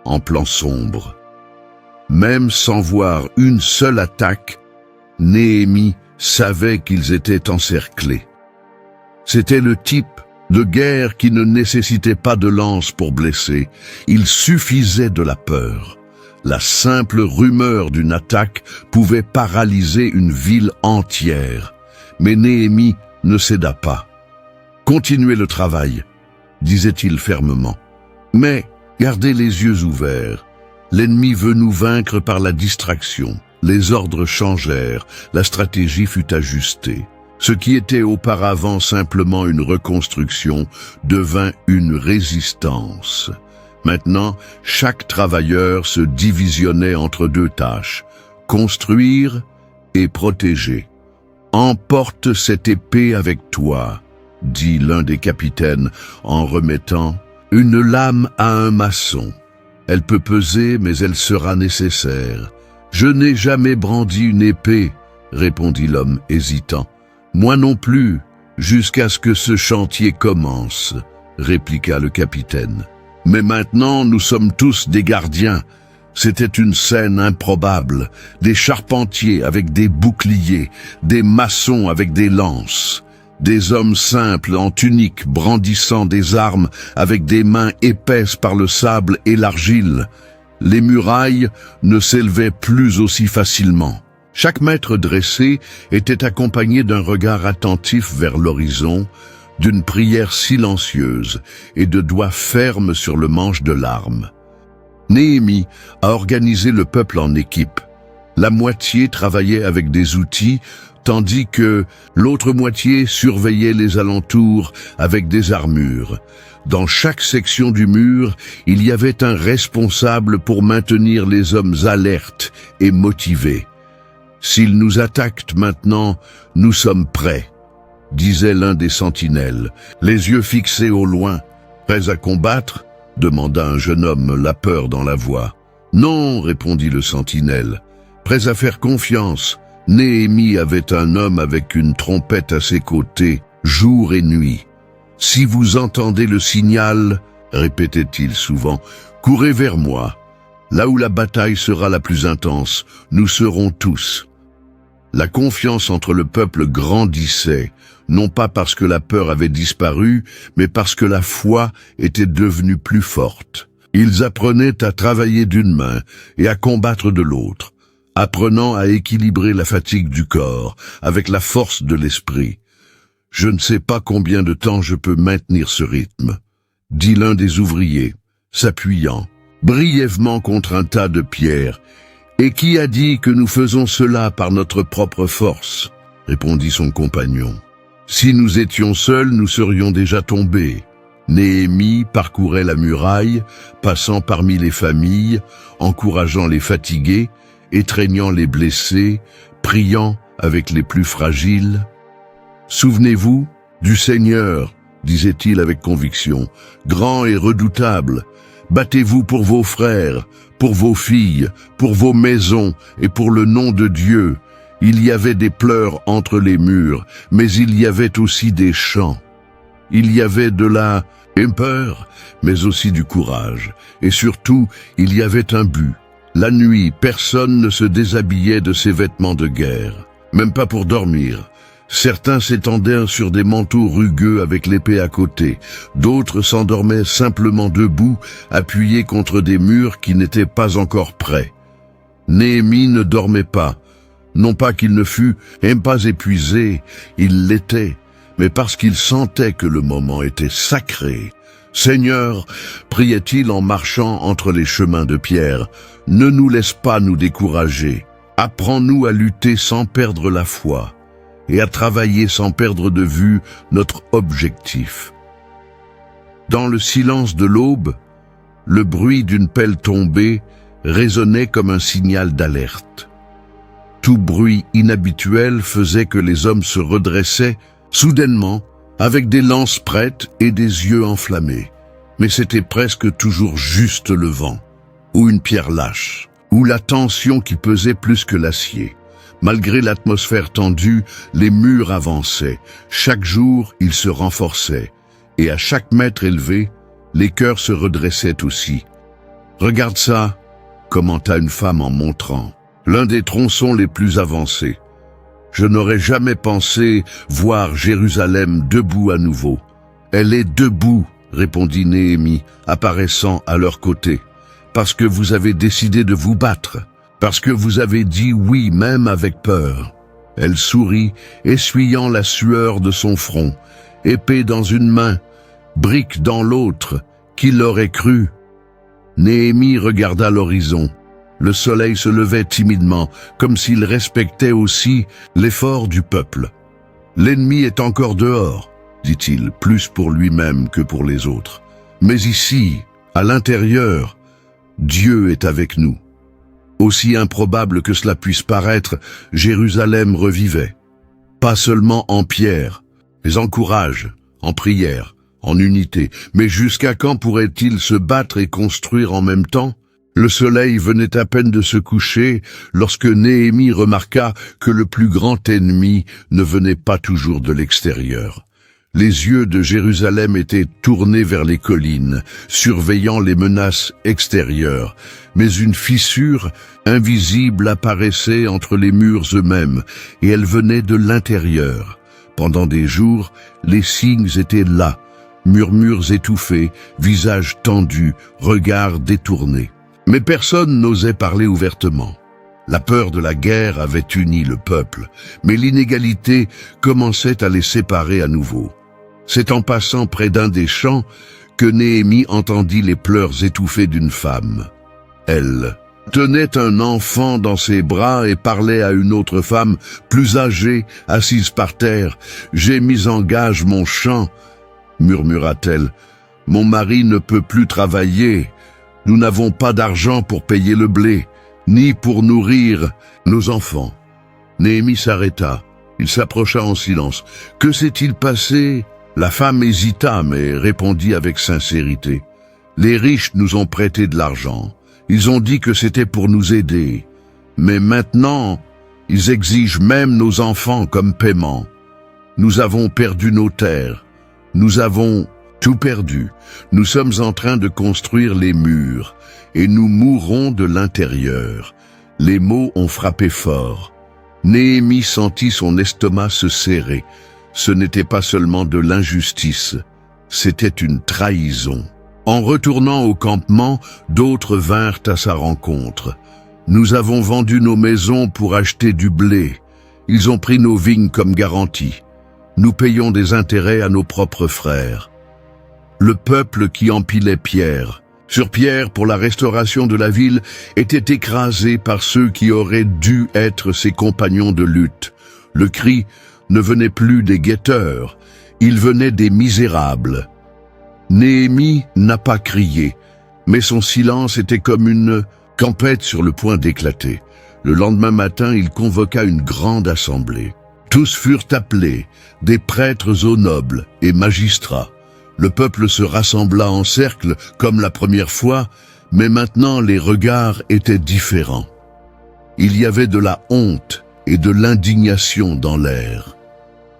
en plan sombre. Même sans voir une seule attaque, Néhémie savait qu'ils étaient encerclés. C'était le type de guerre qui ne nécessitait pas de lance pour blesser. Il suffisait de la peur. La simple rumeur d'une attaque pouvait paralyser une ville entière. Mais Néhémie ne céda pas. « Continuez le travail », disait-il fermement. « Mais gardez les yeux ouverts. L'ennemi veut nous vaincre par la distraction. » Les ordres changèrent, la stratégie fut ajustée. Ce qui était auparavant simplement une reconstruction devint une résistance. Maintenant, chaque travailleur se divisionnait entre deux tâches, construire et protéger. « Emporte cette épée avec toi », dit l'un des capitaines en remettant une lame à un maçon. « Elle peut peser, mais elle sera nécessaire. » « Je n'ai jamais brandi une épée, » répondit l'homme hésitant. « Moi non plus, jusqu'à ce que ce chantier commence, » répliqua le capitaine. « Mais maintenant, nous sommes tous des gardiens. » C'était une scène improbable, des charpentiers avec des boucliers, des maçons avec des lances, des hommes simples en tunique brandissant des armes avec des mains épaisses par le sable et l'argile. Les murailles ne s'élevaient plus aussi facilement. Chaque maître dressé était accompagné d'un regard attentif vers l'horizon, d'une prière silencieuse et de doigts fermes sur le manche de l'arme. Néhémie a organisé le peuple en équipes. La moitié travaillait avec des outils, tandis que l'autre moitié surveillait les alentours avec des armures. Dans chaque section du mur, il y avait un responsable pour maintenir les hommes alertes et motivés. « S'ils nous attaquent maintenant, nous sommes prêts », disait l'un des sentinelles, les yeux fixés au loin. « Prêts à combattre ?» demanda un jeune homme, la peur dans la voix. « Non », répondit le sentinelle, « prêts à faire confiance. » Néhémie avait un homme avec une trompette à ses côtés, jour et nuit. « Si vous entendez le signal, » répétait-il souvent, « courez vers moi. Là où la bataille sera la plus intense, nous serons tous. » La confiance entre le peuple grandissait, non pas parce que la peur avait disparu, mais parce que la foi était devenue plus forte. Ils apprenaient à travailler d'une main et à combattre de l'autre, apprenant à équilibrer la fatigue du corps avec la force de l'esprit. « Je ne sais pas combien de temps je peux maintenir ce rythme », dit l'un des ouvriers, s'appuyant brièvement contre un tas de pierres. « Et qui a dit que nous faisons cela par notre propre force ?» répondit son compagnon. « Si nous étions seuls, nous serions déjà tombés. » Néhémie parcourait la muraille, passant parmi les familles, encourageant les fatigués, étreignant les blessés, priant avec les plus fragiles. « Souvenez-vous du Seigneur, » disait-il avec conviction, « grand et redoutable. Battez-vous pour vos frères, pour vos filles, pour vos maisons et pour le nom de Dieu. » Il y avait des pleurs entre les murs, mais il y avait aussi des chants. Il y avait de la peur, mais aussi du courage. Et surtout, il y avait un but. La nuit, personne ne se déshabillait de ses vêtements de guerre, même pas pour dormir. Certains s'étendaient sur des manteaux rugueux avec l'épée à côté. D'autres s'endormaient simplement debout, appuyés contre des murs qui n'étaient pas encore prêts. Néhémie ne dormait pas. Non pas qu'il ne fût pas épuisé, il l'était, mais parce qu'il sentait que le moment était sacré. « Seigneur, priait-il en marchant entre les chemins de pierre, ne nous laisse pas nous décourager. Apprends-nous à lutter sans perdre la foi et à travailler sans perdre de vue notre objectif. » Dans le silence de l'aube, le bruit d'une pelle tombée résonnait comme un signal d'alerte. Tout bruit inhabituel faisait que les hommes se redressaient soudainement, avec des lances prêtes et des yeux enflammés. Mais c'était presque toujours juste le vent, ou une pierre lâche, ou la tension qui pesait plus que l'acier. Malgré l'atmosphère tendue, les murs avançaient. Chaque jour, ils se renforçaient. Et à chaque mètre élevé, les cœurs se redressaient aussi. « Regarde ça !» commenta une femme en montrant l'un des tronçons les plus avancés. Je n'aurais jamais pensé voir Jérusalem debout à nouveau. Elle est debout, répondit Néhémie, apparaissant à leur côté, parce que vous avez décidé de vous battre, parce que vous avez dit oui même avec peur. Elle sourit, essuyant la sueur de son front, épée dans une main, brique dans l'autre. Qui l'aurait cru? Néhémie regarda l'horizon. Le soleil se levait timidement, comme s'il respectait aussi l'effort du peuple. « L'ennemi est encore dehors, dit-il, plus pour lui-même que pour les autres. Mais ici, à l'intérieur, Dieu est avec nous. » Aussi improbable que cela puisse paraître, Jérusalem revivait. Pas seulement en pierre, mais en courage, en prière, en unité. Mais jusqu'à quand pourrait-il se battre et construire en même temps? Le soleil venait à peine de se coucher lorsque Néhémie remarqua que le plus grand ennemi ne venait pas toujours de l'extérieur. Les yeux de Jérusalem étaient tournés vers les collines, surveillant les menaces extérieures, mais une fissure invisible apparaissait entre les murs eux-mêmes, et elle venait de l'intérieur. Pendant des jours, les signes étaient là, murmures étouffés, visages tendus, regards détournés. Mais personne n'osait parler ouvertement. La peur de la guerre avait uni le peuple, mais l'inégalité commençait à les séparer à nouveau. C'est en passant près d'un des champs que Néhémie entendit les pleurs étouffés d'une femme. Elle tenait un enfant dans ses bras et parlait à une autre femme plus âgée, assise par terre. « J'ai mis en gage mon champ, » murmura-t-elle. « Mon mari ne peut plus travailler. Nous n'avons pas d'argent pour payer le blé, ni pour nourrir nos enfants. » Néhémie s'arrêta. Il s'approcha en silence. « Que s'est-il passé ?» La femme hésita, mais répondit avec sincérité. « Les riches nous ont prêté de l'argent. Ils ont dit que c'était pour nous aider. Mais maintenant, ils exigent même nos enfants comme paiement. Nous avons perdu nos terres. Nous avons tout perdu. Nous sommes en train de construire les murs, et nous mourrons de l'intérieur. » Les mots ont frappé fort. Néhémie sentit son estomac se serrer. Ce n'était pas seulement de l'injustice, c'était une trahison. En retournant au campement, d'autres vinrent à sa rencontre. « Nous avons vendu nos maisons pour acheter du blé. Ils ont pris nos vignes comme garantie. Nous payons des intérêts à nos propres frères. » Le peuple qui empilait pierre sur pierre pour la restauration de la ville était écrasé par ceux qui auraient dû être ses compagnons de lutte. Le cri ne venait plus des guetteurs, il venait des misérables. Néhémie n'a pas crié, mais son silence était comme une tempête sur le point d'éclater. Le lendemain matin, il convoqua une grande assemblée. Tous furent appelés, des prêtres aux nobles et magistrats. Le peuple se rassembla en cercle comme la première fois, mais maintenant les regards étaient différents. Il y avait de la honte et de l'indignation dans l'air.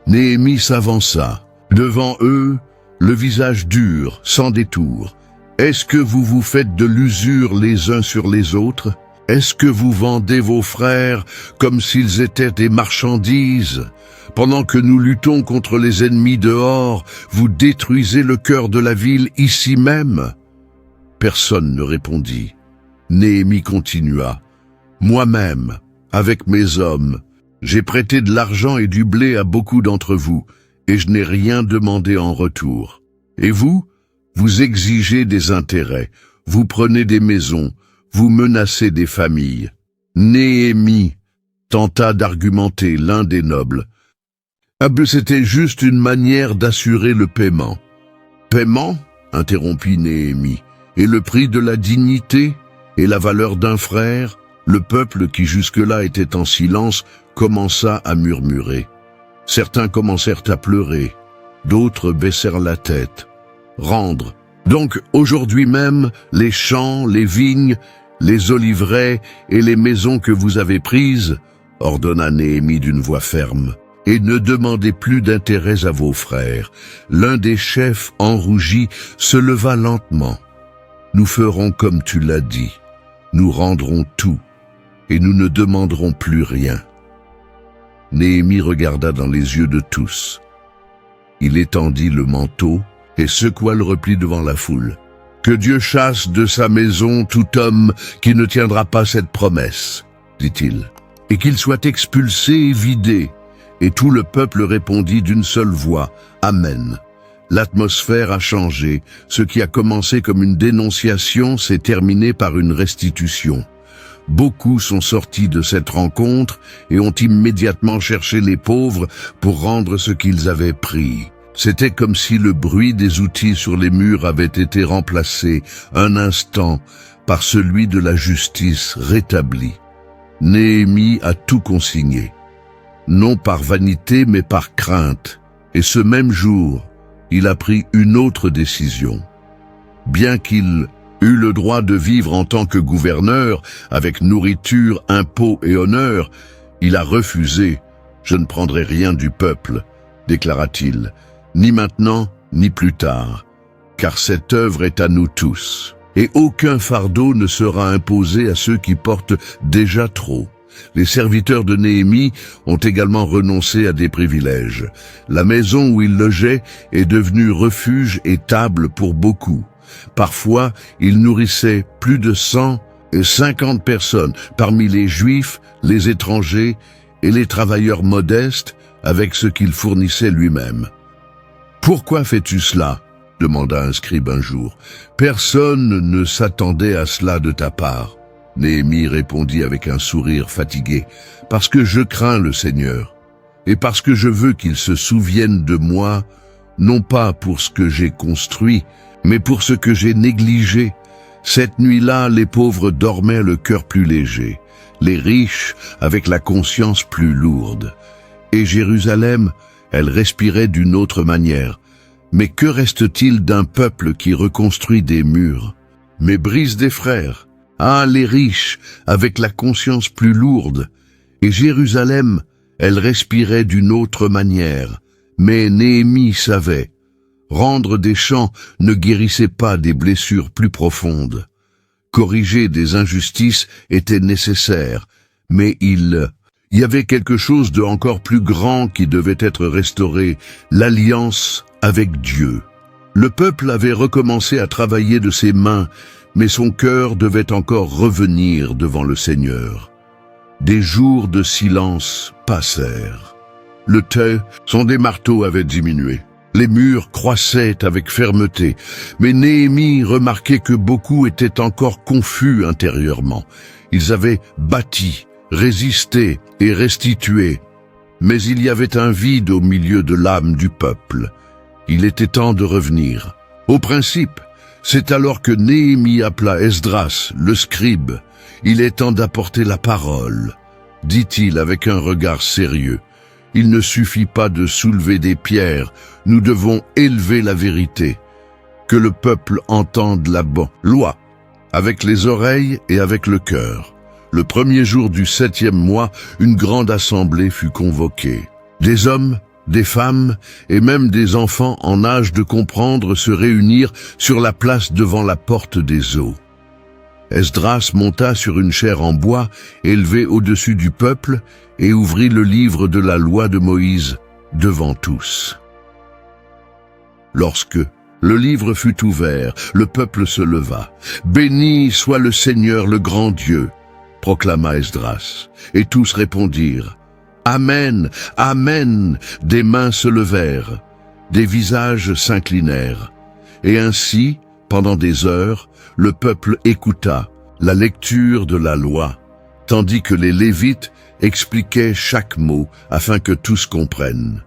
Néhémie s'avança. Devant eux, le visage dur, sans détour. « Est-ce que vous vous faites de l'usure les uns sur les autres? Est-ce que vous vendez vos frères comme s'ils étaient des marchandises? Pendant que nous luttons contre les ennemis dehors, vous détruisez le cœur de la ville ici même ?» Personne ne répondit. Néhémie continua. « Moi-même, avec mes hommes, j'ai prêté de l'argent et du blé à beaucoup d'entre vous, et je n'ai rien demandé en retour. Et vous, vous exigez des intérêts, vous prenez des maisons, vous menacez des familles. » Néhémie tenta d'argumenter l'un des nobles. « Ah ben c'était juste une manière d'assurer le paiement. »« Paiement ?» interrompit Néhémie. « Et le prix de la dignité et la valeur d'un frère ?» Le peuple qui jusque-là était en silence commença à murmurer. Certains commencèrent à pleurer, d'autres baissèrent la tête. « Rendre. Donc aujourd'hui même, les champs, les vignes, les oliveraies et les maisons que vous avez prises, ordonna Néhémie d'une voix ferme, et ne demandez plus d'intérêts à vos frères. » L'un des chefs, enrougi, se leva lentement. « Nous ferons comme tu l'as dit. » nous rendrons tout, et nous ne demanderons plus rien. » Néhémie regarda dans les yeux de tous. Il étendit le manteau et secoua le repli devant la foule. « Que Dieu chasse de sa maison tout homme qui ne tiendra pas cette promesse, dit-il, et qu'il soit expulsé et vidé. » Et tout le peuple répondit d'une seule voix, « Amen ». L'atmosphère a changé. Ce qui a commencé comme une dénonciation s'est terminé par une restitution. Beaucoup sont sortis de cette rencontre et ont immédiatement cherché les pauvres pour rendre ce qu'ils avaient pris. C'était comme si le bruit des outils sur les murs avait été remplacé un instant par celui de la justice rétablie. Néhémie a tout consigné, non par vanité mais par crainte, et ce même jour, il a pris une autre décision. Bien qu'il eut le droit de vivre en tant que gouverneur, avec nourriture, impôts et honneur, il a refusé. « Je ne prendrai rien du peuple », déclara-t-il, « ni maintenant, ni plus tard, car cette œuvre est à nous tous. Et aucun fardeau ne sera imposé à ceux qui portent déjà trop. » Les serviteurs de Néhémie ont également renoncé à des privilèges. La maison où ils logeaient est devenue refuge et table pour beaucoup. Parfois, ils nourrissaient plus de 150 personnes, parmi les Juifs, les étrangers et les travailleurs modestes, avec ce qu'il fournissait lui-même. « Pourquoi fais-tu cela ?» demanda un scribe un jour. « Personne ne s'attendait à cela de ta part. » Néhémie répondit avec un sourire fatigué, « Parce que je crains le Seigneur, et parce que je veux qu'il se souvienne de moi, non pas pour ce que j'ai construit, mais pour ce que j'ai négligé. Cette nuit-là, les pauvres dormaient le cœur plus léger, les riches avec la conscience plus lourde. Et Jérusalem, elle respirait d'une autre manière. Mais que reste-t-il d'un peuple qui reconstruit des murs, mais brise des frères? Ah, les riches, avec la conscience plus lourde. Et Jérusalem, elle respirait d'une autre manière. Mais Néhémie savait. Rendre des chants ne guérissait pas des blessures plus profondes. Corriger des injustices était nécessaire, mais il y avait quelque chose de encore plus grand qui devait être restauré, l'alliance avec Dieu. Le peuple avait recommencé à travailler de ses mains, mais son cœur devait encore revenir devant le Seigneur. Des jours de silence passèrent. Le son des marteaux avait diminué. Les murs croissaient avec fermeté, mais Néhémie remarquait que beaucoup étaient encore confus intérieurement. Ils avaient bâti, résisté et restitué, mais il y avait un vide au milieu de l'âme du peuple. Il était temps de revenir. Au principe, c'est alors que Néhémie appela Esdras, le scribe. « Il est temps d'apporter la parole », dit-il avec un regard sérieux. « Il ne suffit pas de soulever des pierres, nous devons élever la vérité. Que le peuple entende la loi, avec les oreilles et avec le cœur. » Le premier jour du 7e mois, une grande assemblée fut convoquée. Des hommes, des femmes et même des enfants en âge de comprendre se réunirent sur la place devant la porte des eaux. Esdras monta sur une chaire en bois élevée au-dessus du peuple et ouvrit le livre de la loi de Moïse devant tous. Lorsque le livre fut ouvert, le peuple se leva. « Béni soit le Seigneur, le grand Dieu !» proclama Esdras, et tous répondirent « Amen, Amen !» Des mains se levèrent, des visages s'inclinèrent. Et ainsi, pendant des heures, le peuple écouta la lecture de la loi, tandis que les Lévites expliquaient chaque mot afin que tous comprennent.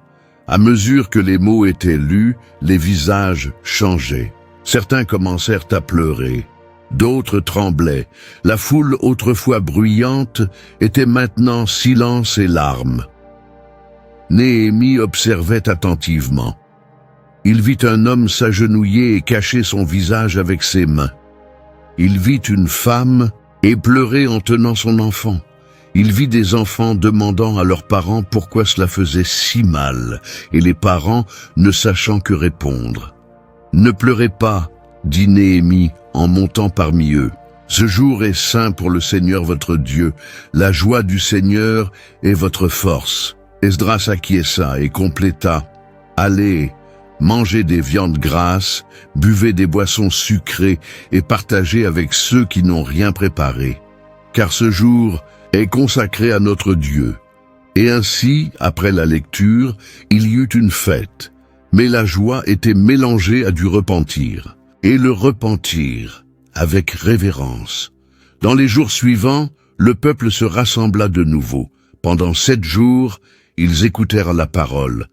À mesure que les mots étaient lus, les visages changeaient. Certains commencèrent à pleurer. D'autres tremblaient. La foule autrefois bruyante était maintenant silence et larmes. Néhémie observait attentivement. Il vit un homme s'agenouiller et cacher son visage avec ses mains. Il vit une femme et pleurer en tenant son enfant. Il vit des enfants demandant à leurs parents pourquoi cela faisait si mal, et les parents ne sachant que répondre. « Ne pleurez pas », dit Néhémie en montant parmi eux. Ce jour est saint pour le Seigneur votre Dieu. La joie du Seigneur est votre force. » Esdras acquiesça et compléta. « Allez, mangez des viandes grasses, buvez des boissons sucrées et partagez avec ceux qui n'ont rien préparé. Car ce jour est consacré à notre Dieu. » Et ainsi, après la lecture, il y eut une fête. Mais la joie était mélangée à du repentir. Et le repentir avec révérence. Dans les jours suivants, le peuple se rassembla de nouveau. Pendant 7 jours, ils écoutèrent la parole.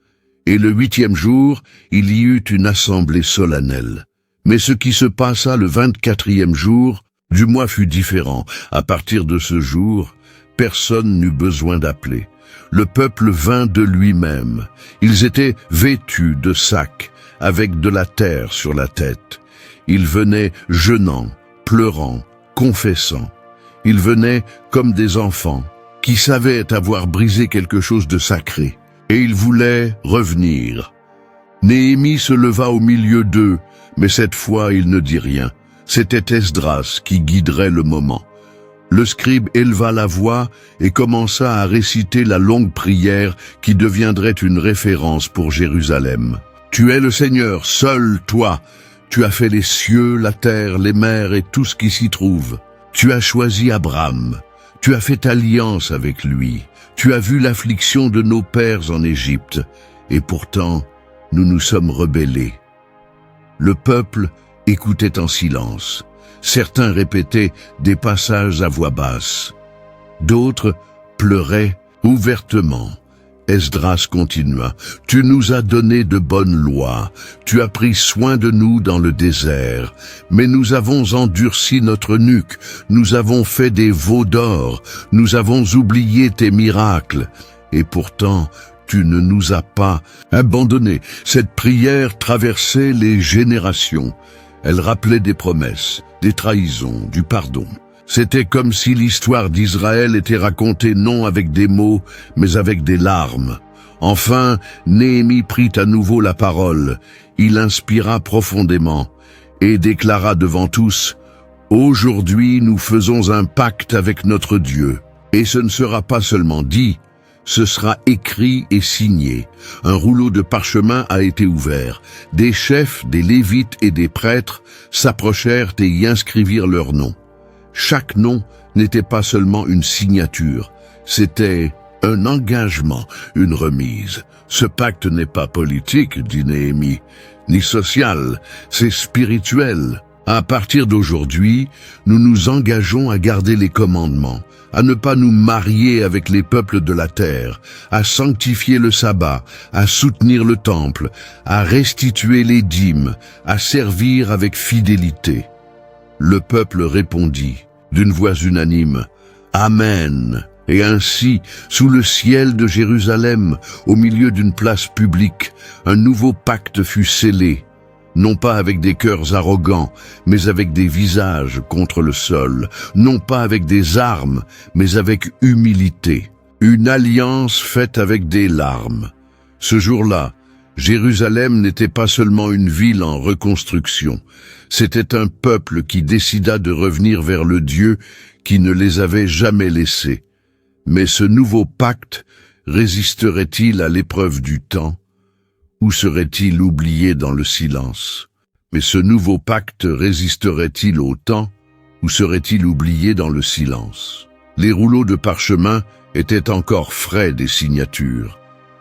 Et le 8e jour, il y eut une assemblée solennelle. Mais ce qui se passa le 24e jour du mois fut différent. À partir de ce jour, personne n'eut besoin d'appeler. Le peuple vint de lui-même. Ils étaient vêtus de sacs, avec de la terre sur la tête. Ils venaient jeûnant, pleurant, confessant. Ils venaient comme des enfants, qui savaient avoir brisé quelque chose de sacré. Et ils voulaient revenir. Néhémie se leva au milieu d'eux, mais cette fois il ne dit rien. C'était Esdras qui guiderait le moment. Le scribe éleva la voix et commença à réciter la longue prière qui deviendrait une référence pour Jérusalem. « Tu es le Seigneur, seul toi. Tu as fait les cieux, la terre, les mers et tout ce qui s'y trouve. Tu as choisi Abraham. Tu as fait alliance avec lui. Tu as vu l'affliction de nos pères en Égypte. Et pourtant, nous nous sommes rebellés. » Le peuple écoutait en silence. Certains répétaient des passages à voix basse. D'autres pleuraient ouvertement. Esdras continua. « Tu nous as donné de bonnes lois. Tu as pris soin de nous dans le désert. Mais nous avons endurci notre nuque. Nous avons fait des veaux d'or. Nous avons oublié tes miracles. Et pourtant, tu ne nous as pas abandonnés. » Cette prière traversait les générations. Elle rappelait des promesses, des trahisons, du pardon. C'était comme si l'histoire d'Israël était racontée non avec des mots, mais avec des larmes. Enfin, Néhémie prit à nouveau la parole. Il inspira profondément et déclara devant tous, « Aujourd'hui, nous faisons un pacte avec notre Dieu. Et ce ne sera pas seulement dit, ce sera écrit et signé. » Un rouleau de parchemin a été ouvert. Des chefs, des lévites et des prêtres s'approchèrent et y inscrivirent leurs noms. Chaque nom n'était pas seulement une signature, c'était un engagement, une remise. Ce pacte n'est pas politique, dit Néhémie, ni social, c'est spirituel. À partir d'aujourd'hui, nous nous engageons à garder les commandements, à ne pas nous marier avec les peuples de la terre, à sanctifier le sabbat, à soutenir le temple, à restituer les dîmes, à servir avec fidélité. Le peuple répondit d'une voix unanime, « Amen !» Et ainsi, sous le ciel de Jérusalem, au milieu d'une place publique, un nouveau pacte fut scellé, non pas avec des cœurs arrogants, mais avec des visages contre le sol, non pas avec des armes, mais avec humilité. Une alliance faite avec des larmes. Ce jour-là, Jérusalem n'était pas seulement une ville en reconstruction, c'était un peuple qui décida de revenir vers le Dieu qui ne les avait jamais laissés. Mais ce nouveau pacte résisterait-il à l'épreuve du temps, ou serait-il oublié dans le silence? Mais ce nouveau pacte résisterait-il au temps, ou serait-il oublié dans le silence? Les rouleaux de parchemin étaient encore frais des signatures,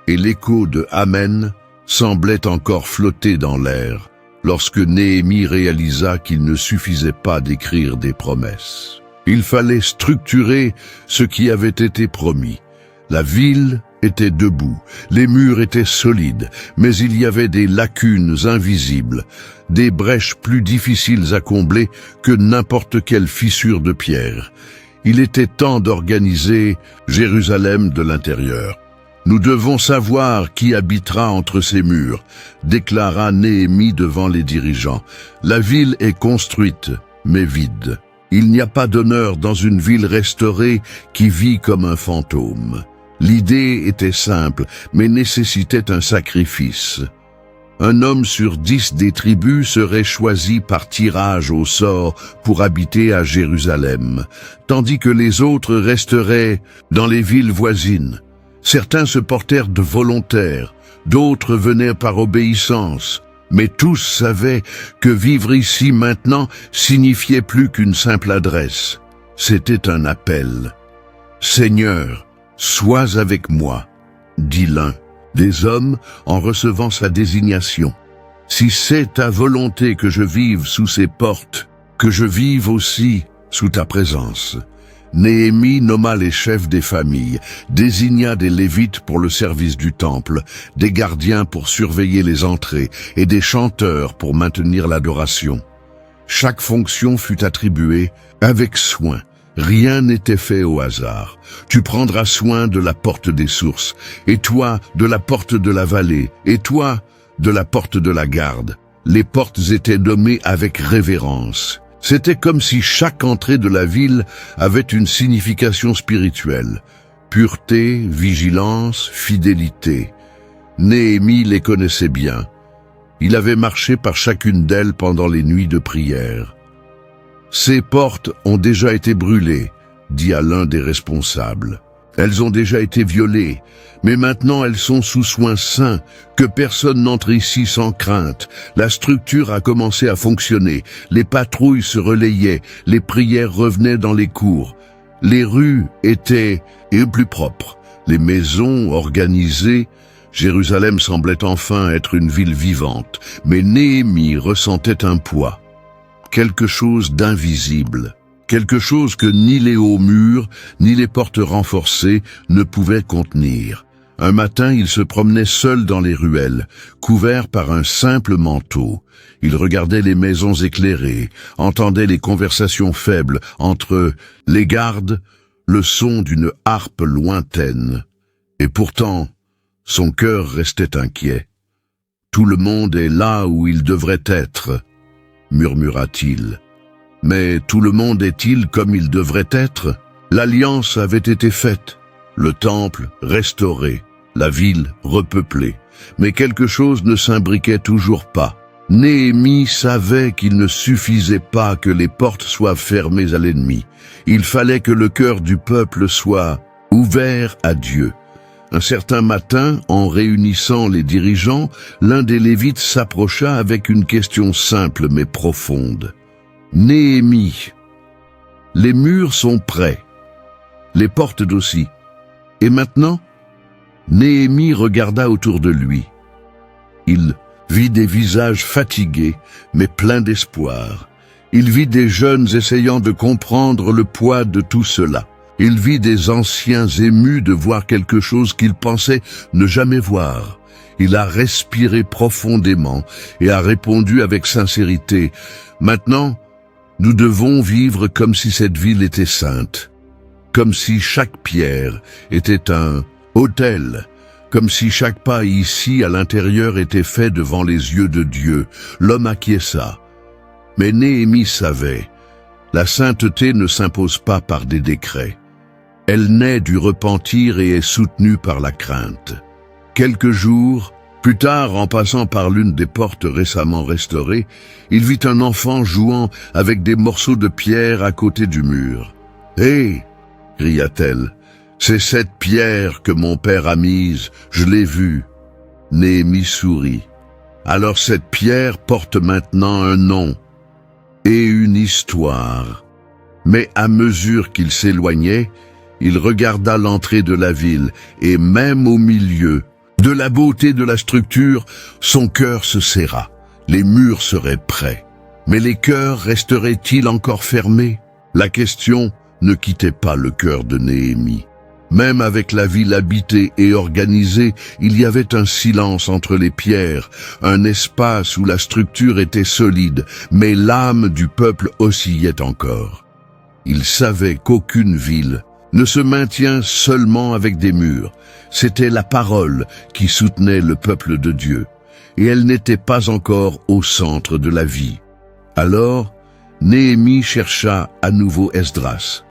et l'écho de « Amen » semblait encore flotter dans l'air, lorsque Néhémie réalisa qu'il ne suffisait pas d'écrire des promesses. Il fallait structurer ce qui avait été promis. La ville était debout, les murs étaient solides, mais il y avait des lacunes invisibles, des brèches plus difficiles à combler que n'importe quelle fissure de pierre. Il était temps d'organiser Jérusalem de l'intérieur. « Nous devons savoir qui habitera entre ces murs », déclara Néhémie devant les dirigeants. « La ville est construite, mais vide. Il n'y a pas d'honneur dans une ville restaurée qui vit comme un fantôme. » L'idée était simple, mais nécessitait un sacrifice. Un homme sur 10 des tribus serait choisi par tirage au sort pour habiter à Jérusalem, tandis que les autres resteraient dans les villes voisines. Certains se portèrent de volontaires, d'autres venaient par obéissance, mais tous savaient que vivre ici maintenant signifiait plus qu'une simple adresse. C'était un appel. « Seigneur, sois avec moi », dit l'un des hommes en recevant sa désignation. « Si c'est ta volonté que je vive sous ces portes, que je vive aussi sous ta présence. » Néhémie nomma les chefs des familles, désigna des Lévites pour le service du temple, des gardiens pour surveiller les entrées et des chanteurs pour maintenir l'adoration. Chaque fonction fut attribuée avec soin. Rien n'était fait au hasard. Tu prendras soin de la porte des sources, et toi de la porte de la vallée, et toi de la porte de la garde. Les portes étaient nommées avec révérence. C'était comme si chaque entrée de la ville avait une signification spirituelle. Pureté, vigilance, fidélité. Néhémie les connaissait bien. Il avait marché par chacune d'elles pendant les nuits de prière. « Ces portes ont déjà été brûlées, » dit à l'un des responsables. « Elles ont déjà été violées, mais maintenant elles sont sous soin saint, que personne n'entre ici sans crainte. La structure a commencé à fonctionner, les patrouilles se relayaient, les prières revenaient dans les cours. Les rues étaient plus propres, les maisons organisées. Jérusalem semblait enfin être une ville vivante, mais Néhémie ressentait un poids. Quelque chose d'invisible, quelque chose que ni les hauts murs, ni les portes renforcées ne pouvaient contenir. Un matin, il se promenait seul dans les ruelles, couvert par un simple manteau. Il regardait les maisons éclairées, entendait les conversations faibles entre les gardes, le son d'une harpe lointaine. Et pourtant, son cœur restait inquiet. « Tout le monde est là où il devrait être », murmura-t-il. Mais tout le monde est-il comme il devrait être? L'alliance avait été faite, le temple restauré, la ville repeuplée. Mais quelque chose ne s'imbriquait toujours pas. Néhémie savait qu'il ne suffisait pas que les portes soient fermées à l'ennemi. Il fallait que le cœur du peuple soit ouvert à Dieu. Un certain matin, en réunissant les dirigeants, l'un des Lévites s'approcha avec une question simple mais profonde. « Néhémie, les murs sont prêts, les portes aussi. Et maintenant ?» Néhémie regarda autour de lui. Il vit des visages fatigués, mais pleins d'espoir. Il vit des jeunes essayant de comprendre le poids de tout cela. Il vit des anciens émus de voir quelque chose qu'ils pensaient ne jamais voir. Il a respiré profondément et a répondu avec sincérité. « Maintenant, nous devons vivre comme si cette ville était sainte, comme si chaque pierre était un autel, comme si chaque pas ici à l'intérieur était fait devant les yeux de Dieu. » L'homme acquiesça. Mais Néhémie savait, la sainteté ne s'impose pas par des décrets. Elle naît du repentir et est soutenue par la crainte. Quelques jours plus tard, en passant par l'une des portes récemment restaurées, il vit un enfant jouant avec des morceaux de pierre à côté du mur. « Hé !» cria-t-elle. « C'est cette pierre que mon père a mise, je l'ai vue. » Néhémie sourit. « Alors cette pierre porte maintenant un nom et une histoire. » Mais à mesure qu'il s'éloignait, il regarda l'entrée de la ville, et même au milieu de la beauté de la structure, son cœur se serra. Les murs seraient prêts. Mais les cœurs resteraient-ils encore fermés? La question ne quittait pas le cœur de Néhémie. Même avec la ville habitée et organisée, il y avait un silence entre les pierres, un espace où la structure était solide, mais l'âme du peuple oscillait encore. Il savait qu'aucune ville ne se maintient seulement avec des murs. C'était la parole qui soutenait le peuple de Dieu, et elle n'était pas encore au centre de la vie. Alors, Néhémie chercha à nouveau Esdras.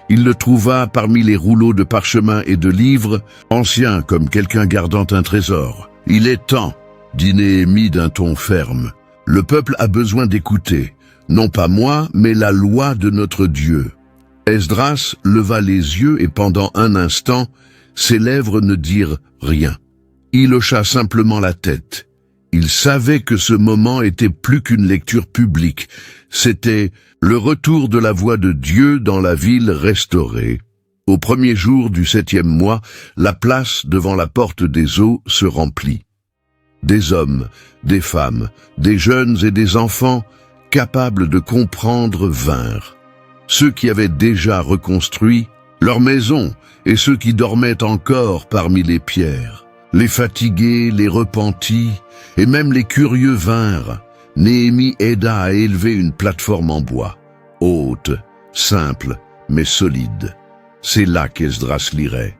Il le trouva parmi les rouleaux de parchemin et de livres, anciens comme quelqu'un gardant un trésor. « Il est temps, dit Néhémie d'un ton ferme. Le peuple a besoin d'écouter, non pas moi, mais la loi de notre Dieu. Esdras leva les yeux et pendant un instant, ses lèvres ne dirent rien. Il hocha simplement la tête. Il savait que ce moment était plus qu'une lecture publique. C'était le retour de la voix de Dieu dans la ville restaurée. Au premier jour du 7e mois, la place devant la porte des eaux se remplit. Des hommes, des femmes, des jeunes et des enfants capables de comprendre vinrent. Ceux qui avaient déjà reconstruit leur maison et ceux qui dormaient encore parmi les pierres. Les fatigués, les repentis et même les curieux vinrent. Néhémie aida à élever une plateforme en bois, haute, simple, mais solide. C'est là qu'Esdras lirait,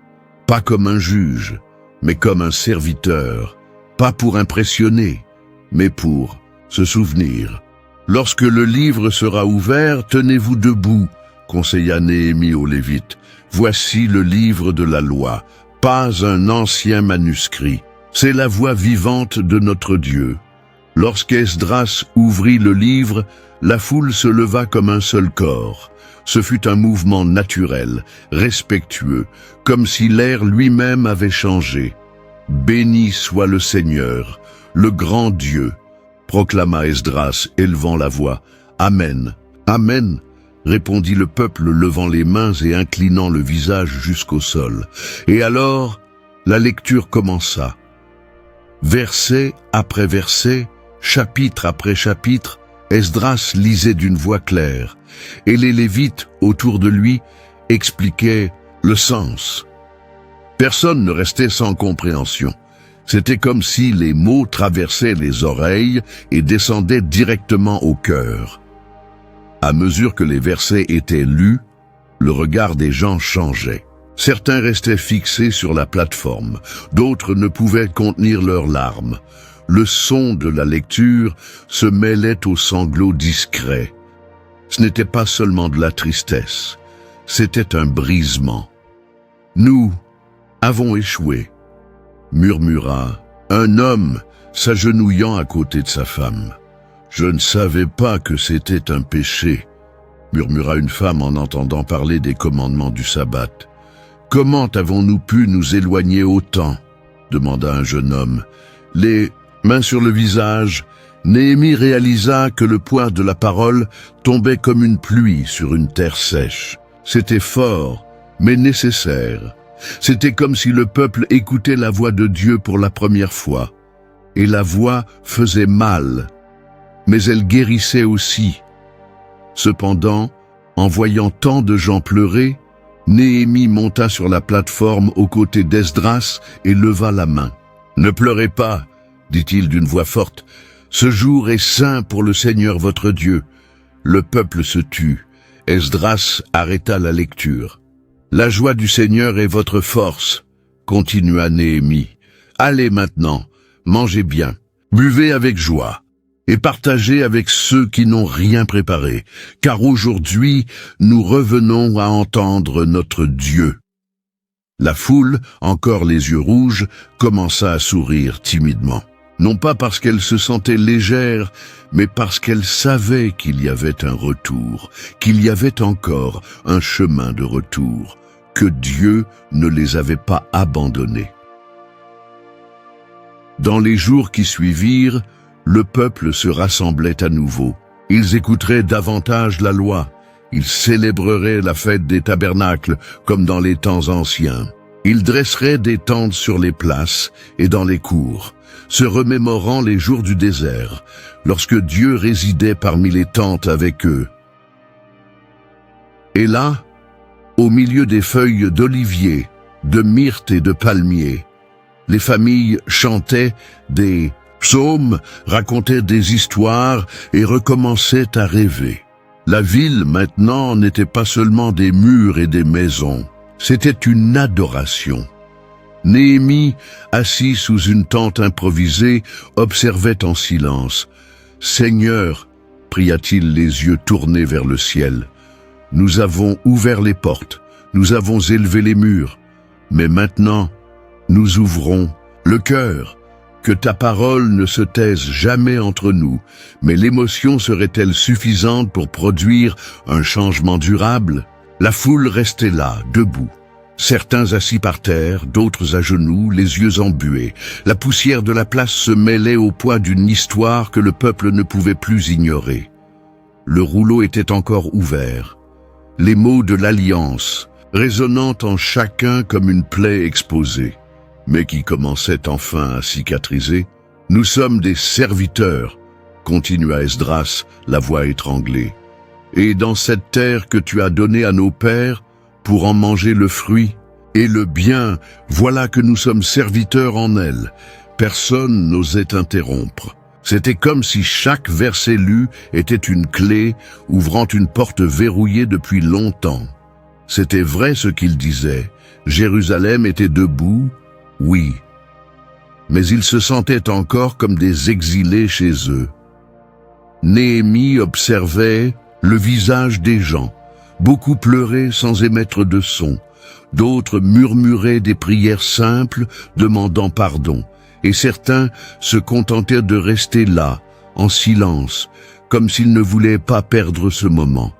pas comme un juge, mais comme un serviteur, pas pour impressionner, mais pour se souvenir. Lorsque le livre sera ouvert, tenez-vous debout, conseilla Néhémie aux Lévites. Voici le livre de la loi, pas un ancien manuscrit. C'est la voix vivante de notre Dieu. Lorsqu'Esdras ouvrit le livre, la foule se leva comme un seul corps. Ce fut un mouvement naturel, respectueux, comme si l'air lui-même avait changé. « Béni soit le Seigneur, le grand Dieu », proclama Esdras, élevant la voix. « Amen, Amen », répondit le peuple, levant les mains et inclinant le visage jusqu'au sol. Et alors, la lecture commença. Verset après verset, chapitre après chapitre, Esdras lisait d'une voix claire, et les Lévites, autour de lui, expliquaient le sens. Personne ne restait sans compréhension. C'était comme si les mots traversaient les oreilles et descendaient directement au cœur. À mesure que les versets étaient lus, le regard des gens changeait. Certains restaient fixés sur la plateforme, d'autres ne pouvaient contenir leurs larmes. Le son de la lecture se mêlait aux sanglots discrets. Ce n'était pas seulement de la tristesse, c'était un brisement. « Nous avons échoué », murmura un homme s'agenouillant à côté de sa femme. « Je ne savais pas que c'était un péché », murmura une femme en entendant parler des commandements du sabbat. « Comment avons-nous pu nous éloigner autant ?» demanda un jeune homme. Les mains sur le visage, Néhémie réalisa que le poids de la parole tombait comme une pluie sur une terre sèche. C'était fort, mais nécessaire. C'était comme si le peuple écoutait la voix de Dieu pour la première fois. Et la voix faisait mal, mais elle guérissait aussi. Cependant, en voyant tant de gens pleurer, Néhémie monta sur la plateforme aux côtés d'Esdras et leva la main. « Ne pleurez pas, dit-il d'une voix forte. Ce jour est saint pour le Seigneur votre Dieu. » Le peuple se tut. Esdras arrêta la lecture. « La joie du Seigneur est votre force, » continua Néhémie. « Allez maintenant, mangez bien, buvez avec joie, et partagez avec ceux qui n'ont rien préparé, car aujourd'hui nous revenons à entendre notre Dieu. » La foule, encore les yeux rouges, commença à sourire timidement. Non pas parce qu'elle se sentait légère, mais parce qu'elle savait qu'il y avait un retour, qu'il y avait encore un chemin de retour, que Dieu ne les avait pas abandonnés. Dans les jours qui suivirent, le peuple se rassemblait à nouveau. Ils écouteraient davantage la loi. Ils célébreraient la fête des tabernacles comme dans les temps anciens. Ils dresseraient des tentes sur les places et dans les cours, se remémorant les jours du désert, lorsque Dieu résidait parmi les tentes avec eux. Et là, au milieu des feuilles d'olivier, de myrte et de palmier, les familles chantaient des psaumes, racontaient des histoires et recommençaient à rêver. La ville, maintenant, n'était pas seulement des murs et des maisons. C'était une adoration. Néhémie, assis sous une tente improvisée, observait en silence. « Seigneur, pria-t-il les yeux tournés vers le ciel, nous avons ouvert les portes, nous avons élevé les murs, mais maintenant, nous ouvrons le cœur. Que ta parole ne se taise jamais entre nous, mais l'émotion serait-elle suffisante pour produire un changement durable? La foule restait là, debout. Certains assis par terre, d'autres à genoux, les yeux embués. La poussière de la place se mêlait au poids d'une histoire que le peuple ne pouvait plus ignorer. Le rouleau était encore ouvert. Les mots de l'Alliance, résonnant en chacun comme une plaie exposée, mais qui commençait enfin à cicatriser. « Nous sommes des serviteurs », continua Esdras, la voix étranglée. « Et dans cette terre que tu as donnée à nos pères, pour en manger le fruit et le bien, voilà que nous sommes serviteurs en elle. » Personne n'osait interrompre. C'était comme si chaque verset lu était une clé ouvrant une porte verrouillée depuis longtemps. C'était vrai ce qu'il disait. Jérusalem était debout, oui. Mais ils se sentaient encore comme des exilés chez eux. Néhémie observait le visage des gens. Beaucoup pleuraient sans émettre de son. D'autres murmuraient des prières simples, demandant pardon. Et certains se contentaient de rester là, en silence, comme s'ils ne voulaient pas perdre ce moment.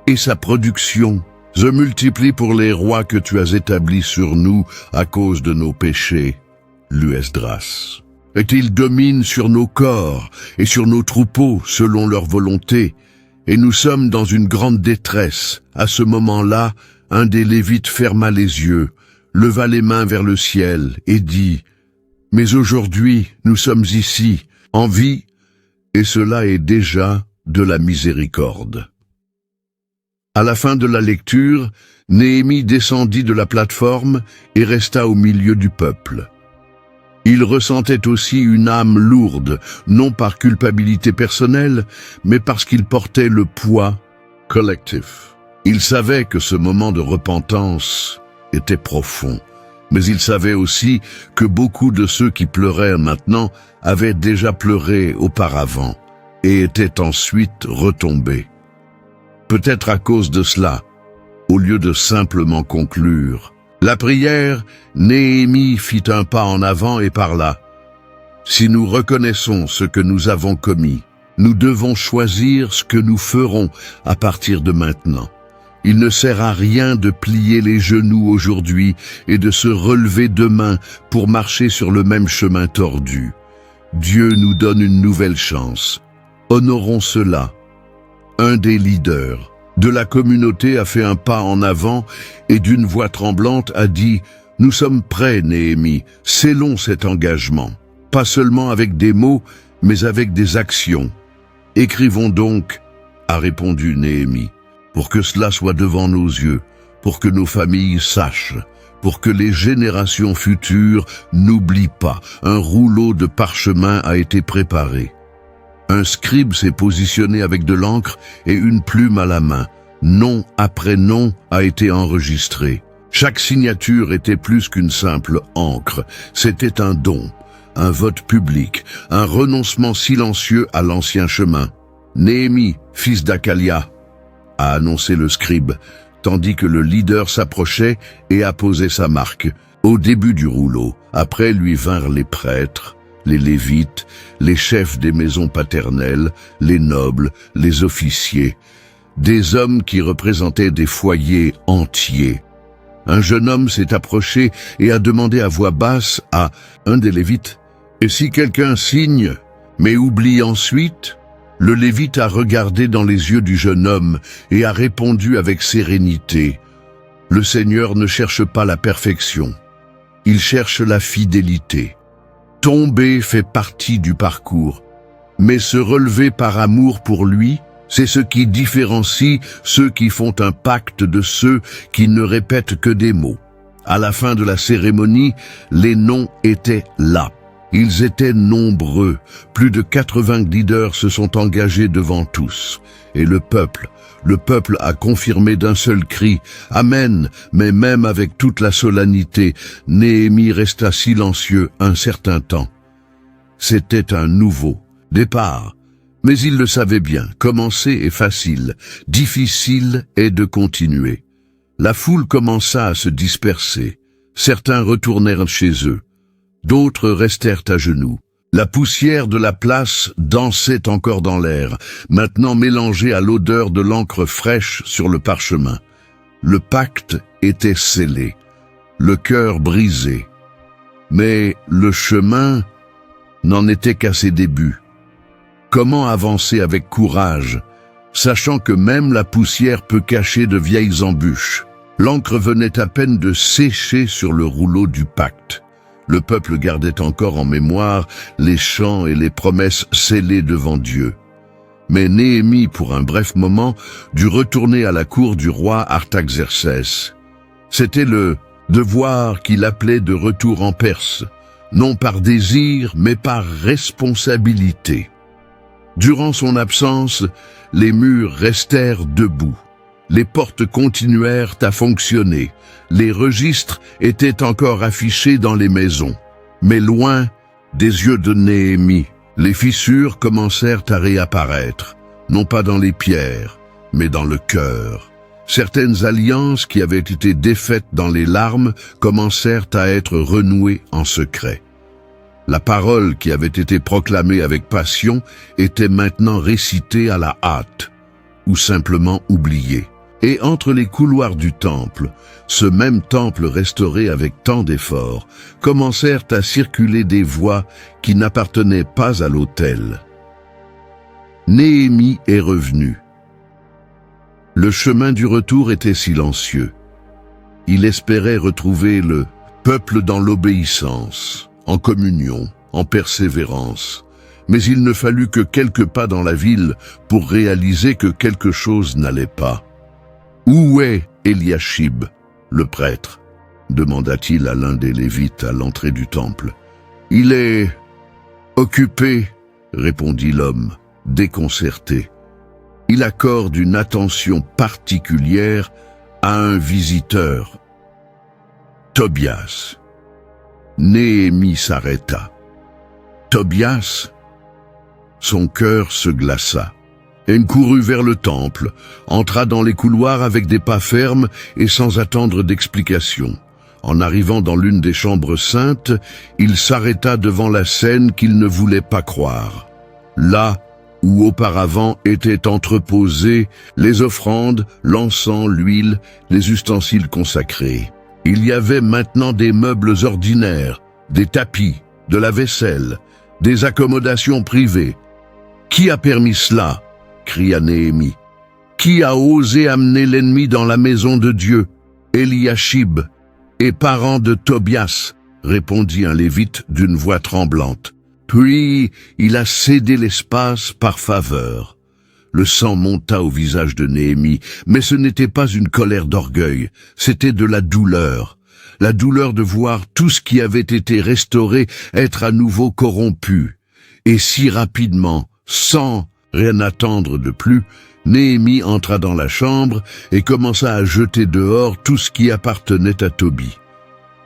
Et sa production se multiplie pour les rois que tu as établis sur nous à cause de nos péchés, lut Esdras. Et ils dominent sur nos corps et sur nos troupeaux selon leur volonté. Et nous sommes dans une grande détresse. À ce moment-là, un des Lévites ferma les yeux, leva les mains vers le ciel et dit « Mais aujourd'hui, nous sommes ici, en vie, et cela est déjà de la miséricorde. » À la fin de la lecture, Néhémie descendit de la plateforme et resta au milieu du peuple. Il ressentait aussi une âme lourde, non par culpabilité personnelle, mais parce qu'il portait le poids collectif. Il savait que ce moment de repentance était profond, mais il savait aussi que beaucoup de ceux qui pleuraient maintenant avaient déjà pleuré auparavant et étaient ensuite retombés. Peut-être à cause de cela, au lieu de simplement conclure la prière, Néhémie fit un pas en avant et parla. « Si nous reconnaissons ce que nous avons commis, nous devons choisir ce que nous ferons à partir de maintenant. Il ne sert à rien de plier les genoux aujourd'hui et de se relever demain pour marcher sur le même chemin tordu. Dieu nous donne une nouvelle chance. Honorons cela. » Un des leaders de la communauté a fait un pas en avant et d'une voix tremblante a dit « Nous sommes prêts, Néhémie, scellons cet engagement, pas seulement avec des mots, mais avec des actions. Écrivons donc, a répondu Néhémie, pour que cela soit devant nos yeux, pour que nos familles sachent, pour que les générations futures n'oublient pas. Un rouleau de parchemin a été préparé. Un scribe s'est positionné avec de l'encre et une plume à la main. Nom après nom a été enregistré. Chaque signature était plus qu'une simple encre. C'était un don, un vote public, un renoncement silencieux à l'ancien chemin. Néhémie, fils d'Akalia, a annoncé le scribe, tandis que le leader s'approchait et apposait sa marque. Au début du rouleau, après lui vinrent les prêtres, les Lévites, les chefs des maisons paternelles, les nobles, les officiers, des hommes qui représentaient des foyers entiers. Un jeune homme s'est approché et a demandé à voix basse à un des Lévites « Et si quelqu'un signe, mais oublie ensuite ?» Le Lévite a regardé dans les yeux du jeune homme et a répondu avec sérénité « Le Seigneur ne cherche pas la perfection, il cherche la fidélité. » Tomber fait partie du parcours, mais se relever par amour pour lui, c'est ce qui différencie ceux qui font un pacte de ceux qui ne répètent que des mots. À la fin de la cérémonie, les noms étaient là. Ils étaient nombreux. Plus de 80 leaders se sont engagés devant tous. Et le peuple a confirmé d'un seul cri « Amen », mais même avec toute la solennité, Néhémie resta silencieux un certain temps. C'était un nouveau départ. Mais il le savait bien, commencer est facile, difficile est de continuer. La foule commença à se disperser. Certains retournèrent chez eux. D'autres restèrent à genoux. La poussière de la place dansait encore dans l'air, maintenant mélangée à l'odeur de l'encre fraîche sur le parchemin. Le pacte était scellé, le cœur brisé. Mais le chemin n'en était qu'à ses débuts. Comment avancer avec courage, sachant que même la poussière peut cacher de vieilles embûches? L'encre venait à peine de sécher sur le rouleau du pacte. Le peuple gardait encore en mémoire les chants et les promesses scellées devant Dieu. Mais Néhémie, pour un bref moment, dut retourner à la cour du roi Artaxerxès. C'était le devoir qu'il appelait de retour en Perse, non par désir, mais par responsabilité. Durant son absence, les murs restèrent debout. Les portes continuèrent à fonctionner. Les registres étaient encore affichés dans les maisons. Mais loin des yeux de Néhémie, les fissures commencèrent à réapparaître, non pas dans les pierres, mais dans le cœur. Certaines alliances qui avaient été défaites dans les larmes commencèrent à être renouées en secret. La parole qui avait été proclamée avec passion était maintenant récitée à la hâte, ou simplement oubliée. Et entre les couloirs du temple, ce même temple restauré avec tant d'efforts, commencèrent à circuler des voix qui n'appartenaient pas à l'autel. Néhémie est revenu. Le chemin du retour était silencieux. Il espérait retrouver le peuple dans l'obéissance, en communion, en persévérance. Mais il ne fallut que quelques pas dans la ville pour réaliser que quelque chose n'allait pas. « Où est Eliashib, le prêtre ?» demanda-t-il à l'un des Lévites à l'entrée du temple. « Il est occupé, » répondit l'homme, déconcerté. Il accorde une attention particulière à un visiteur, Tobias. Néhémie s'arrêta. Tobias? Son cœur se glaça. Il courut vers le temple, entra dans les couloirs avec des pas fermes et sans attendre d'explication. En arrivant dans l'une des chambres saintes, il s'arrêta devant la scène qu'il ne voulait pas croire. Là où auparavant étaient entreposées les offrandes, l'encens, l'huile, les ustensiles consacrés. Il y avait maintenant des meubles ordinaires, des tapis, de la vaisselle, des accommodations privées. Qui a permis cela ? Cria Néhémie. Qui a osé amener l'ennemi dans la maison de Dieu? Eliashib, et parent de Tobias, répondit un lévite d'une voix tremblante. Puis il a cédé l'espace par faveur. Le sang monta au visage de Néhémie, mais ce n'était pas une colère d'orgueil, c'était de la douleur de voir tout ce qui avait été restauré être à nouveau corrompu. Et si rapidement, sans rien attendre de plus, Néhémie entra dans la chambre et commença à jeter dehors tout ce qui appartenait à Tobie.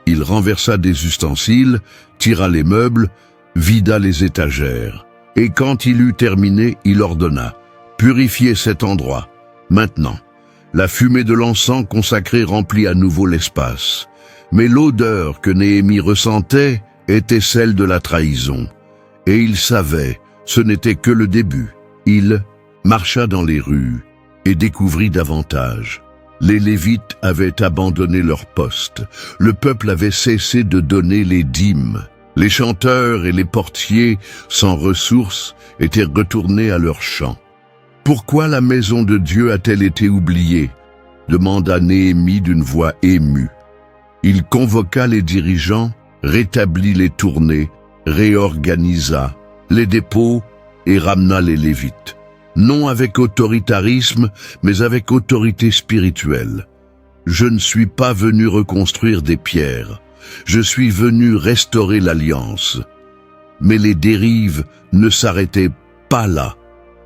Il renversa des ustensiles, tira les meubles, vida les étagères. Et quand il eut terminé, il ordonna « Purifiez cet endroit. Maintenant, la fumée de l'encens consacré remplit à nouveau l'espace. » Mais l'odeur que Néhémie ressentait était celle de la trahison. Et il savait, ce n'était que le début. Il marcha dans les rues et découvrit davantage. Les Lévites avaient abandonné leur poste. Le peuple avait cessé de donner les dîmes. Les chanteurs et les portiers, sans ressources, étaient retournés à leurs chants. « Pourquoi la maison de Dieu a-t-elle été oubliée ?» demanda Néhémie d'une voix émue. Il convoqua les dirigeants, rétablit les tournées, réorganisa les dépôts et ramena les Lévites. Non avec autoritarisme, mais avec autorité spirituelle. Je ne suis pas venu reconstruire des pierres. Je suis venu restaurer l'alliance. Mais les dérives ne s'arrêtaient pas là.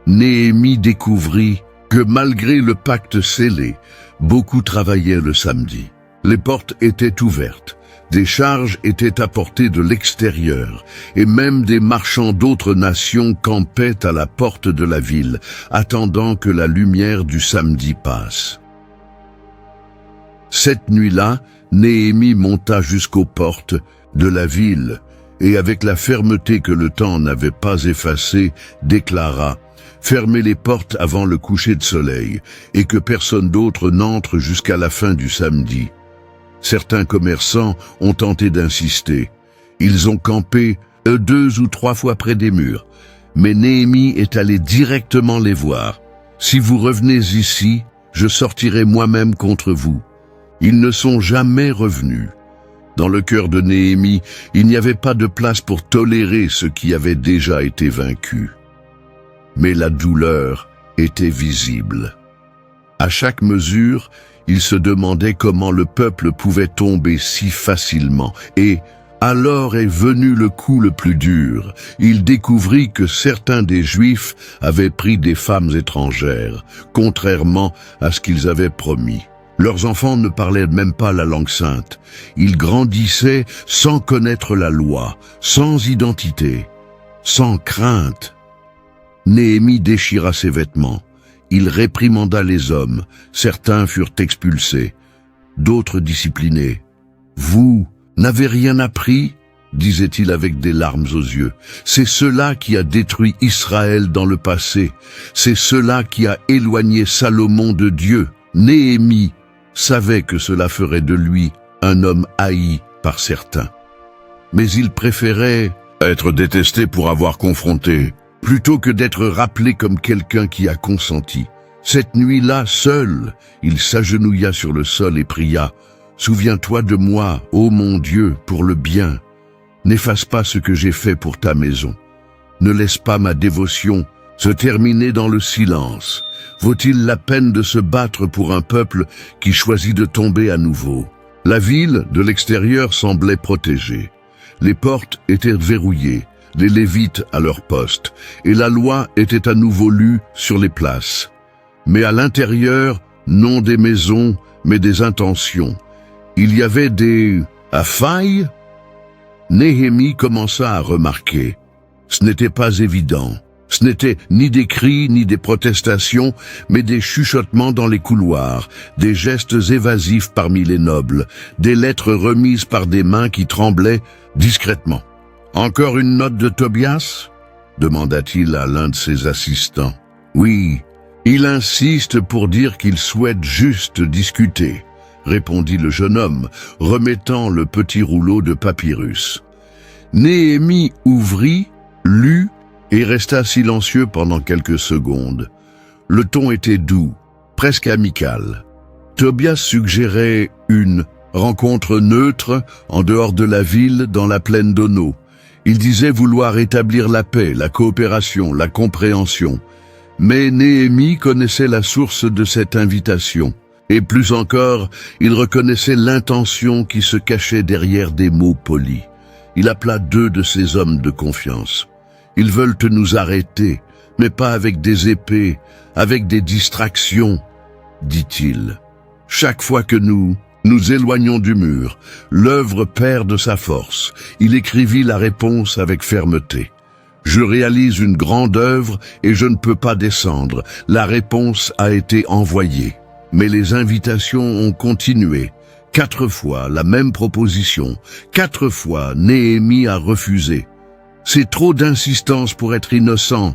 Néhémie découvrit que malgré le pacte scellé, beaucoup travaillaient le samedi. Les portes étaient ouvertes. Des charges étaient apportées de l'extérieur, et même des marchands d'autres nations campaient à la porte de la ville, attendant que la lumière du samedi passe. Cette nuit-là, Néhémie monta jusqu'aux portes de la ville et avec la fermeté que le temps n'avait pas effacée, déclara « Fermez les portes avant le coucher de soleil, et que personne d'autre n'entre jusqu'à la fin du samedi. » Certains commerçants ont tenté d'insister. Ils ont campé 2 ou 3 fois près des murs, mais Néhémie est allé directement les voir. « Si vous revenez ici, je sortirai moi-même contre vous. » Ils ne sont jamais revenus. Dans le cœur de Néhémie, il n'y avait pas de place pour tolérer ce qui avait déjà été vaincu. Mais la douleur était visible. À chaque mesure, il se demandait comment le peuple pouvait tomber si facilement. Et alors est venu le coup le plus dur. Il découvrit que certains des Juifs avaient pris des femmes étrangères, contrairement à ce qu'ils avaient promis. Leurs enfants ne parlaient même pas la langue sainte. Ils grandissaient sans connaître la loi, sans identité, sans crainte. Néhémie déchira ses vêtements. Il réprimanda les hommes. Certains furent expulsés, d'autres disciplinés. « Vous n'avez rien appris ?» disait-il avec des larmes aux yeux. « C'est cela qui a détruit Israël dans le passé. C'est cela qui a éloigné Salomon de Dieu. » Néhémie savait que cela ferait de lui un homme haï par certains. Mais il préférait être détesté pour avoir confronté, plutôt que d'être rappelé comme quelqu'un qui a consenti. Cette nuit-là, seul, il s'agenouilla sur le sol et pria « Souviens-toi de moi, ô mon Dieu, pour le bien. N'efface pas ce que j'ai fait pour ta maison. Ne laisse pas ma dévotion se terminer dans le silence. Vaut-il la peine de se battre pour un peuple qui choisit de tomber à nouveau ?» La ville, de l'extérieur, semblait protégée. Les portes étaient verrouillées, les Lévites à leur poste, et la loi était à nouveau lue sur les places. Mais à l'intérieur, non des maisons, mais des intentions. Il y avait des failles. Néhémie commença à remarquer. Ce n'était pas évident. Ce n'était ni des cris, ni des protestations, mais des chuchotements dans les couloirs, des gestes évasifs parmi les nobles, des lettres remises par des mains qui tremblaient discrètement. « Encore une note de Tobias ?» demanda-t-il à l'un de ses assistants. « Oui, il insiste pour dire qu'il souhaite juste discuter, » répondit le jeune homme, remettant le petit rouleau de papyrus. Néhémie ouvrit, lut, et resta silencieux pendant quelques secondes. Le ton était doux, presque amical. Tobias suggérait une rencontre neutre en dehors de la ville dans la plaine d'Ono. Il disait vouloir établir la paix, la coopération, la compréhension. Mais Néhémie connaissait la source de cette invitation. Et plus encore, il reconnaissait l'intention qui se cachait derrière des mots polis. Il appela 2 de ses hommes de confiance. « Ils veulent nous arrêter, mais pas avec des épées, avec des distractions, » dit-il. « Chaque fois que nous éloignons du mur, l'œuvre perd de sa force. » Il écrivit la réponse avec fermeté. « Je réalise une grande œuvre et je ne peux pas descendre. La réponse a été envoyée. » Mais les invitations ont continué. 4 fois la même proposition. 4 fois Néhémie a refusé. « C'est trop d'insistance pour être innocent »,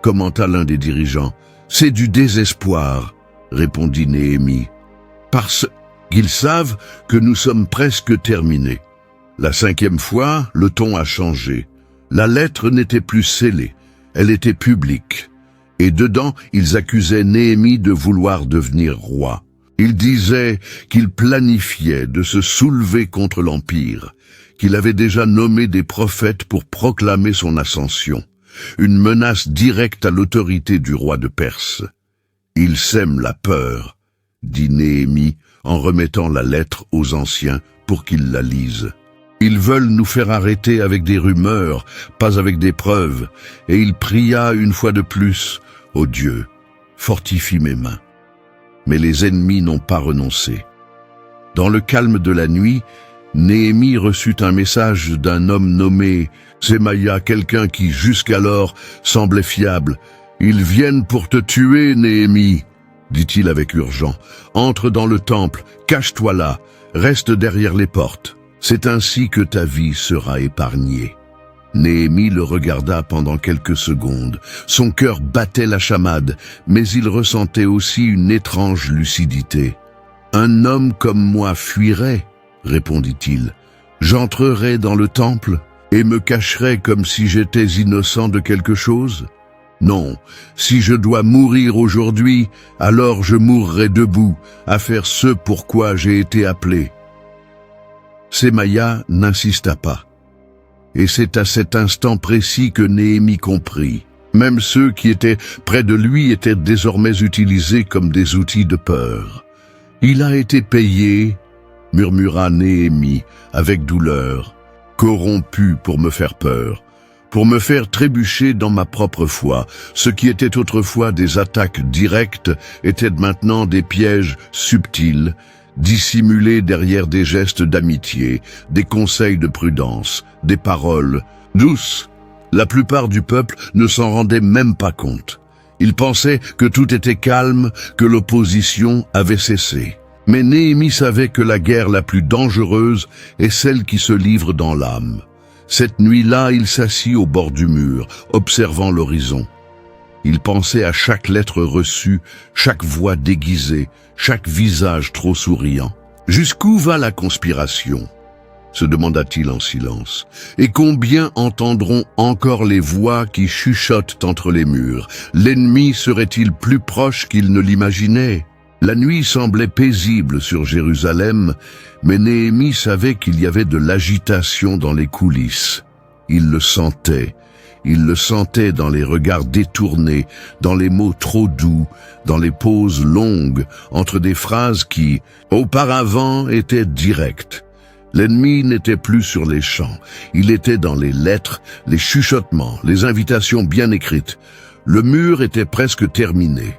commenta l'un des dirigeants. « C'est du désespoir », répondit Néhémie. « Parce qu'ils savent que nous sommes presque terminés. » La 5e fois, le ton a changé. La lettre n'était plus scellée, elle était publique. Et dedans, ils accusaient Néhémie de vouloir devenir roi. Ils disaient qu'il planifiait de se soulever contre l'Empire, qu'il avait déjà nommé des prophètes pour proclamer son ascension, une menace directe à l'autorité du roi de Perse. « Ils sèment la peur », dit Néhémie en remettant la lettre aux anciens pour qu'ils la lisent. « Ils veulent nous faire arrêter avec des rumeurs, pas avec des preuves. » Et il pria une fois de plus, « Ô Dieu, fortifie mes mains. » Mais les ennemis n'ont pas renoncé. Dans le calme de la nuit, Néhémie reçut un message d'un homme nommé Semaïa, quelqu'un qui jusqu'alors semblait fiable. « Ils viennent pour te tuer, Néhémie, » dit-il avec urgence. « Entre dans le temple, cache-toi là, reste derrière les portes. C'est ainsi que ta vie sera épargnée. » Néhémie le regarda pendant quelques secondes. Son cœur battait la chamade, mais il ressentait aussi une étrange lucidité. « Un homme comme moi fuirait, répondit-il. J'entrerais dans le temple et me cacherais comme si j'étais innocent de quelque chose ? Non, si je dois mourir aujourd'hui, alors je mourrai debout, à faire ce pourquoi j'ai été appelé. » Semaïa n'insista pas. Et c'est à cet instant précis que Néhémie comprit. Même ceux qui étaient près de lui étaient désormais utilisés comme des outils de peur. « Il a été payé, » murmura Néhémie avec douleur, « corrompu pour me faire peur, pour me faire trébucher dans ma propre foi. Ce qui était autrefois des attaques directes étaient maintenant des pièges subtils, dissimulés derrière des gestes d'amitié, des conseils de prudence, des paroles douces. La plupart du peuple ne s'en rendait même pas compte. Ils pensaient que tout était calme, que l'opposition avait cessé. Mais Néhémie savait que la guerre la plus dangereuse est celle qui se livre dans l'âme. Cette nuit-là, il s'assit au bord du mur, observant l'horizon. Il pensait à chaque lettre reçue, chaque voix déguisée, chaque visage trop souriant. « Jusqu'où va la conspiration ?» se demanda-t-il en silence. « Et combien entendront encore les voix qui chuchotent entre les murs? L'ennemi serait-il plus proche qu'il ne l'imaginait ?» La nuit semblait paisible sur Jérusalem, mais Néhémie savait qu'il y avait de l'agitation dans les coulisses. Il le sentait dans les regards détournés, dans les mots trop doux, dans les pauses longues, entre des phrases qui, auparavant, étaient directes. L'ennemi n'était plus sur les champs, il était dans les lettres, les chuchotements, les invitations bien écrites. Le mur était presque terminé.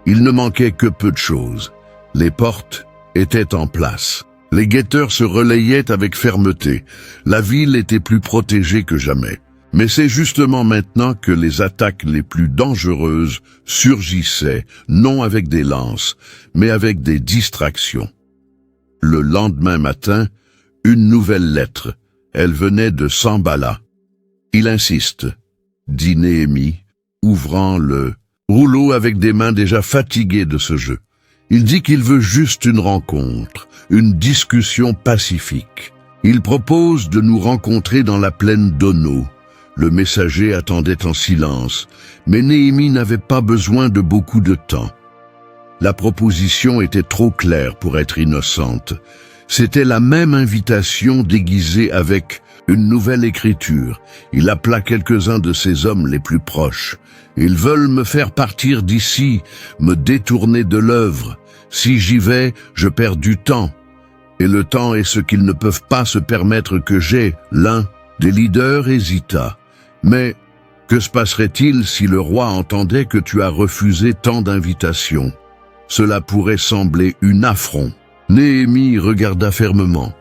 Il ne manquait que peu de choses. Les portes étaient en place. Les guetteurs se relayaient avec fermeté. La ville était plus protégée que jamais. Mais c'est justement maintenant que les attaques les plus dangereuses surgissaient, non avec des lances, mais avec des distractions. Le lendemain matin, une nouvelle lettre. Elle venait de Sanballat. « Il insiste, » dit Néhémie, ouvrant le rouleau avec des mains déjà fatiguées de ce jeu. Il dit qu'il veut juste une rencontre, une discussion pacifique. Il propose de nous rencontrer dans la plaine d'Ono. Le messager attendait en silence, mais Néhémie n'avait pas besoin de beaucoup de temps. La proposition était trop claire pour être innocente. C'était la même invitation déguisée avec une nouvelle écriture. Il appela quelques-uns de ses hommes les plus proches. « Ils veulent me faire partir d'ici, me détourner de l'œuvre. Si j'y vais, je perds du temps. Et le temps est ce qu'ils ne peuvent pas se permettre que j'ai. » L'un des leaders hésita. « Mais que se passerait-il si le roi entendait que tu as refusé tant d'invitations? Cela pourrait sembler une affront. » Néhémie regarda fermement.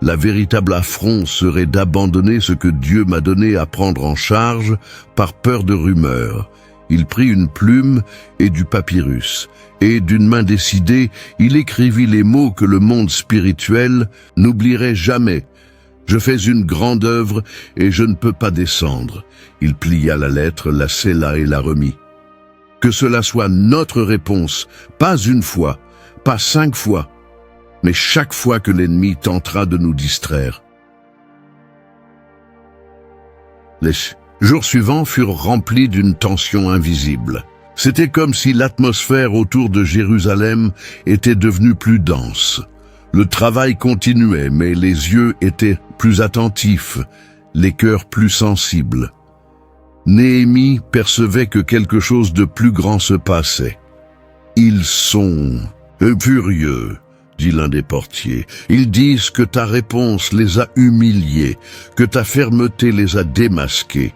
La véritable affront serait d'abandonner ce que Dieu m'a donné à prendre en charge par peur de rumeurs. Il prit une plume et du papyrus, et d'une main décidée, il écrivit les mots que le monde spirituel n'oublierait jamais. « Je fais une grande œuvre et je ne peux pas descendre. » Il plia la lettre, la scella et la remit. « Que cela soit notre réponse, pas une fois, pas 5 fois, mais chaque fois que l'ennemi tentera de nous distraire. » Les jours suivants furent remplis d'une tension invisible. C'était comme si l'atmosphère autour de Jérusalem était devenue plus dense. Le travail continuait, mais les yeux étaient plus attentifs, les cœurs plus sensibles. Néhémie percevait que quelque chose de plus grand se passait. « Ils sont furieux », dit l'un des portiers. « Ils disent que ta réponse les a humiliés, que ta fermeté les a démasqués. »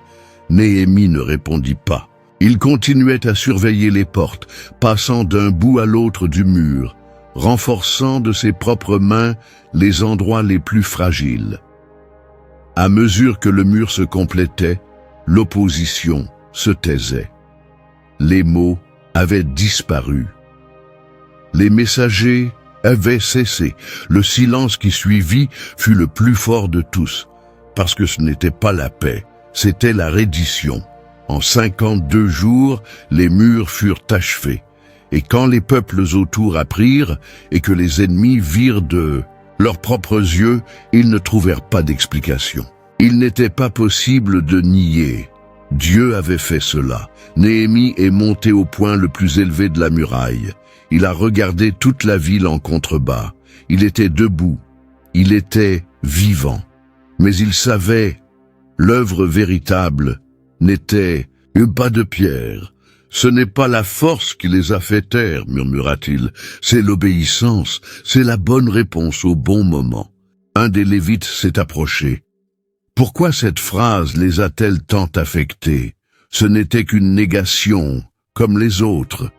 Néhémie ne répondit pas. Il continuait à surveiller les portes, passant d'un bout à l'autre du mur, renforçant de ses propres mains les endroits les plus fragiles. À mesure que le mur se complétait, l'opposition se taisait. Les mots avaient disparu. Les messagers avaient cessé. Le silence qui suivit fut le plus fort de tous, parce que ce n'était pas la paix, c'était la reddition. En 52 jours, les murs furent achevés. Et quand les peuples autour apprirent, et que les ennemis virent de leurs propres yeux, ils ne trouvèrent pas d'explication. Il n'était pas possible de nier. Dieu avait fait cela. Néhémie est monté au point le plus élevé de la muraille. Il a regardé toute la ville en contrebas. Il était debout. Il était vivant. Mais il savait, l'œuvre véritable n'était pas de pierre. Ce n'est pas la force qui les a fait taire, murmura-t-il. C'est l'obéissance, c'est la bonne réponse au bon moment. Un des Lévites s'est approché. Pourquoi cette phrase les a-t-elle tant affectés? Ce n'était qu'une négation, comme les autres.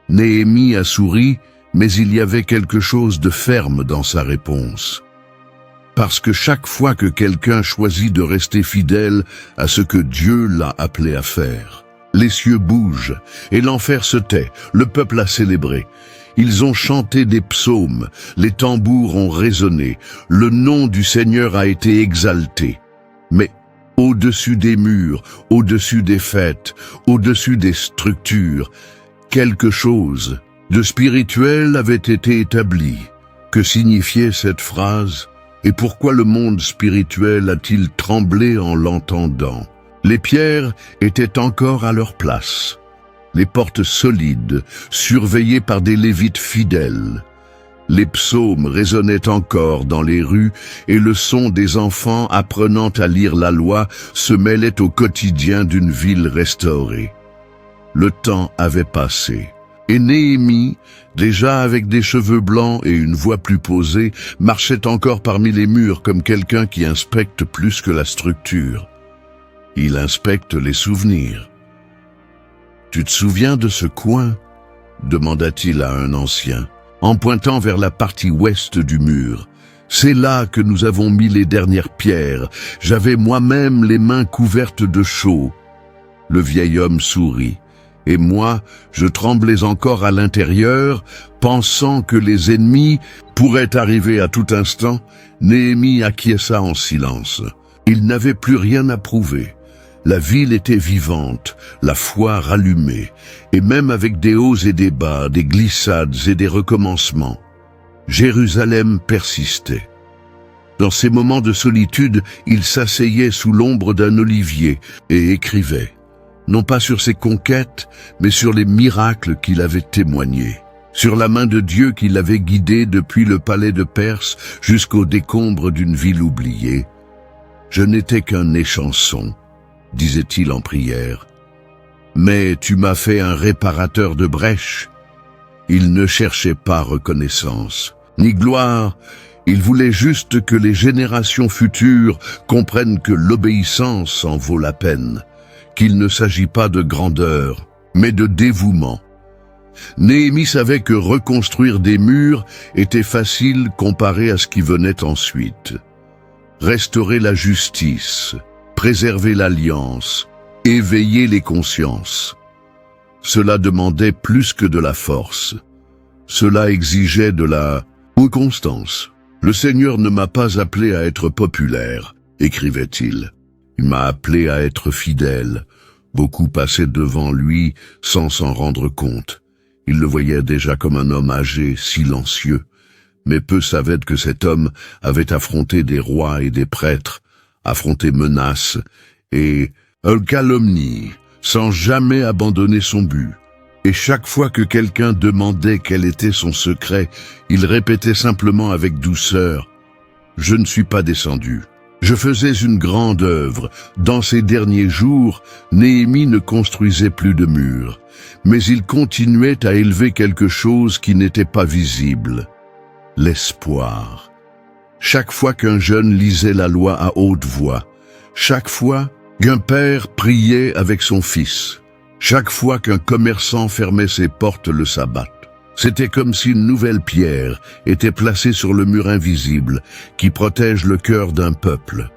Néhémie a souri, mais il y avait quelque chose de ferme dans sa réponse. Parce que chaque fois que quelqu'un choisit de rester fidèle à ce que Dieu l'a appelé à faire, les cieux bougent et l'enfer se tait, le peuple a célébré. Ils ont chanté des psaumes, les tambours ont résonné, le nom du Seigneur a été exalté. Mais au-dessus des murs, au-dessus des fêtes, au-dessus des structures, quelque chose de spirituel avait été établi. Que signifiait cette phrase? Et pourquoi le monde spirituel a-t-il tremblé en l'entendant? Les pierres étaient encore à leur place. Les portes solides, surveillées par des Lévites fidèles. Les psaumes résonnaient encore dans les rues et le son des enfants apprenant à lire la loi se mêlait au quotidien d'une ville restaurée. Le temps avait passé. Et Néhémie, déjà avec des cheveux blancs et une voix plus posée, marchait encore parmi les murs comme quelqu'un qui inspecte plus que la structure. Il inspecte les souvenirs. « Tu te souviens de ce coin ?» demanda-t-il à un ancien, en pointant vers la partie ouest du mur. « C'est là que nous avons mis les dernières pierres. J'avais moi-même les mains couvertes de chaux. » Le vieil homme sourit. Et moi, je tremblais encore à l'intérieur, pensant que les ennemis pourraient arriver à tout instant. Néhémie acquiesça en silence. Il n'avait plus rien à prouver. La ville était vivante, la foi rallumée, et même avec des hauts et des bas, des glissades et des recommencements, Jérusalem persistait. Dans ces moments de solitude, il s'asseyait sous l'ombre d'un olivier et écrivait. Non pas sur ses conquêtes, mais sur les miracles qu'il avait témoignés, sur la main de Dieu qui l'avait guidé depuis le palais de Perse jusqu'aux décombres d'une ville oubliée. « Je n'étais qu'un échanson », disait-il en prière. « Mais tu m'as fait un réparateur de brèches. » Il ne cherchait pas reconnaissance, ni gloire, il voulait juste que les générations futures comprennent que l'obéissance en vaut la peine. Qu'il ne s'agit pas de grandeur, mais de dévouement. Néhémie savait que reconstruire des murs était facile comparé à ce qui venait ensuite. Restaurer la justice, préserver l'alliance, éveiller les consciences. Cela demandait plus que de la force. Cela exigeait de la constance. « Le Seigneur ne m'a pas appelé à être populaire », écrivait-il. Il m'a appelé à être fidèle. Beaucoup passaient devant lui sans s'en rendre compte. Il le voyait déjà comme un homme âgé, silencieux. Mais peu savaient que cet homme avait affronté des rois et des prêtres, affronté menaces et calomnie, sans jamais abandonner son but. Et chaque fois que quelqu'un demandait quel était son secret, il répétait simplement avec douceur « Je ne suis pas descendu ». Je faisais une grande œuvre. Dans ces derniers jours, Néhémie ne construisait plus de murs, mais il continuait à élever quelque chose qui n'était pas visible. L'espoir. Chaque fois qu'un jeune lisait la loi à haute voix, chaque fois qu'un père priait avec son fils, chaque fois qu'un commerçant fermait ses portes le sabbat, c'était comme si une nouvelle pierre était placée sur le mur invisible qui protège le cœur d'un peuple.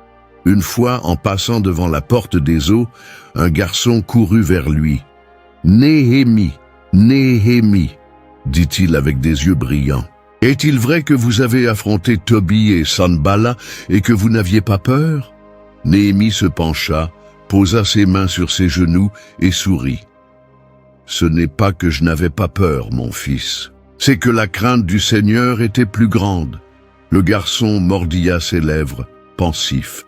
Une fois, en passant devant la porte des eaux, un garçon courut vers lui. « Néhémie, Néhémie, dit-il avec des yeux brillants. Est-il vrai que vous avez affronté Tobie et Sanballat et que vous n'aviez pas peur ?» Néhémie se pencha, posa ses mains sur ses genoux et sourit. « Ce n'est pas que je n'avais pas peur, mon fils. C'est que la crainte du Seigneur était plus grande. » Le garçon mordilla ses lèvres, pensif.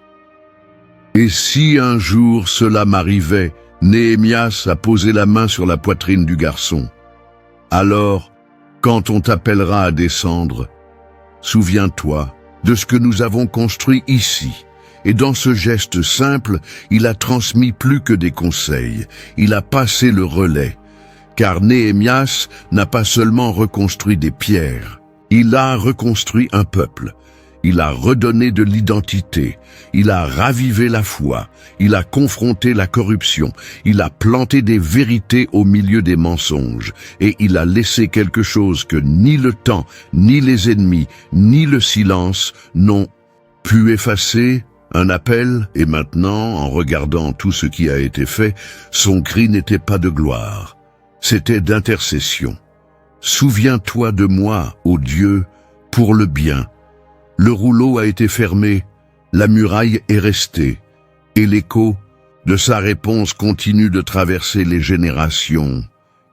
« Et si un jour cela m'arrivait ?» Néhémias a posé la main sur la poitrine du garçon. « Alors, quand on t'appellera à descendre, souviens-toi de ce que nous avons construit ici. » Et dans ce geste simple, il a transmis plus que des conseils, il a passé le relais. Car Néhémias n'a pas seulement reconstruit des pierres, il a reconstruit un peuple. Il a redonné de l'identité, il a ravivé la foi, il a confronté la corruption, il a planté des vérités au milieu des mensonges, et il a laissé quelque chose que ni le temps, ni les ennemis, ni le silence n'ont pu effacer. Un appel, et maintenant, en regardant tout ce qui a été fait, son cri n'était pas de gloire, c'était d'intercession. Souviens-toi de moi, ô Dieu, pour le bien. Le rouleau a été fermé, la muraille est restée, et l'écho de sa réponse continue de traverser les générations.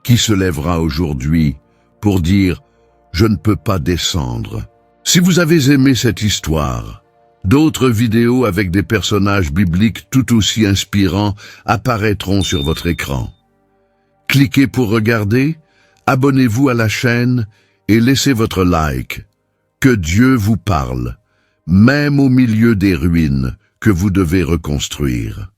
Qui se lèvera aujourd'hui pour dire « Je ne peux pas descendre ». Si vous avez aimé cette histoire, d'autres vidéos avec des personnages bibliques tout aussi inspirants apparaîtront sur votre écran. Cliquez pour regarder, abonnez-vous à la chaîne et laissez votre like. Que Dieu vous parle, même au milieu des ruines que vous devez reconstruire.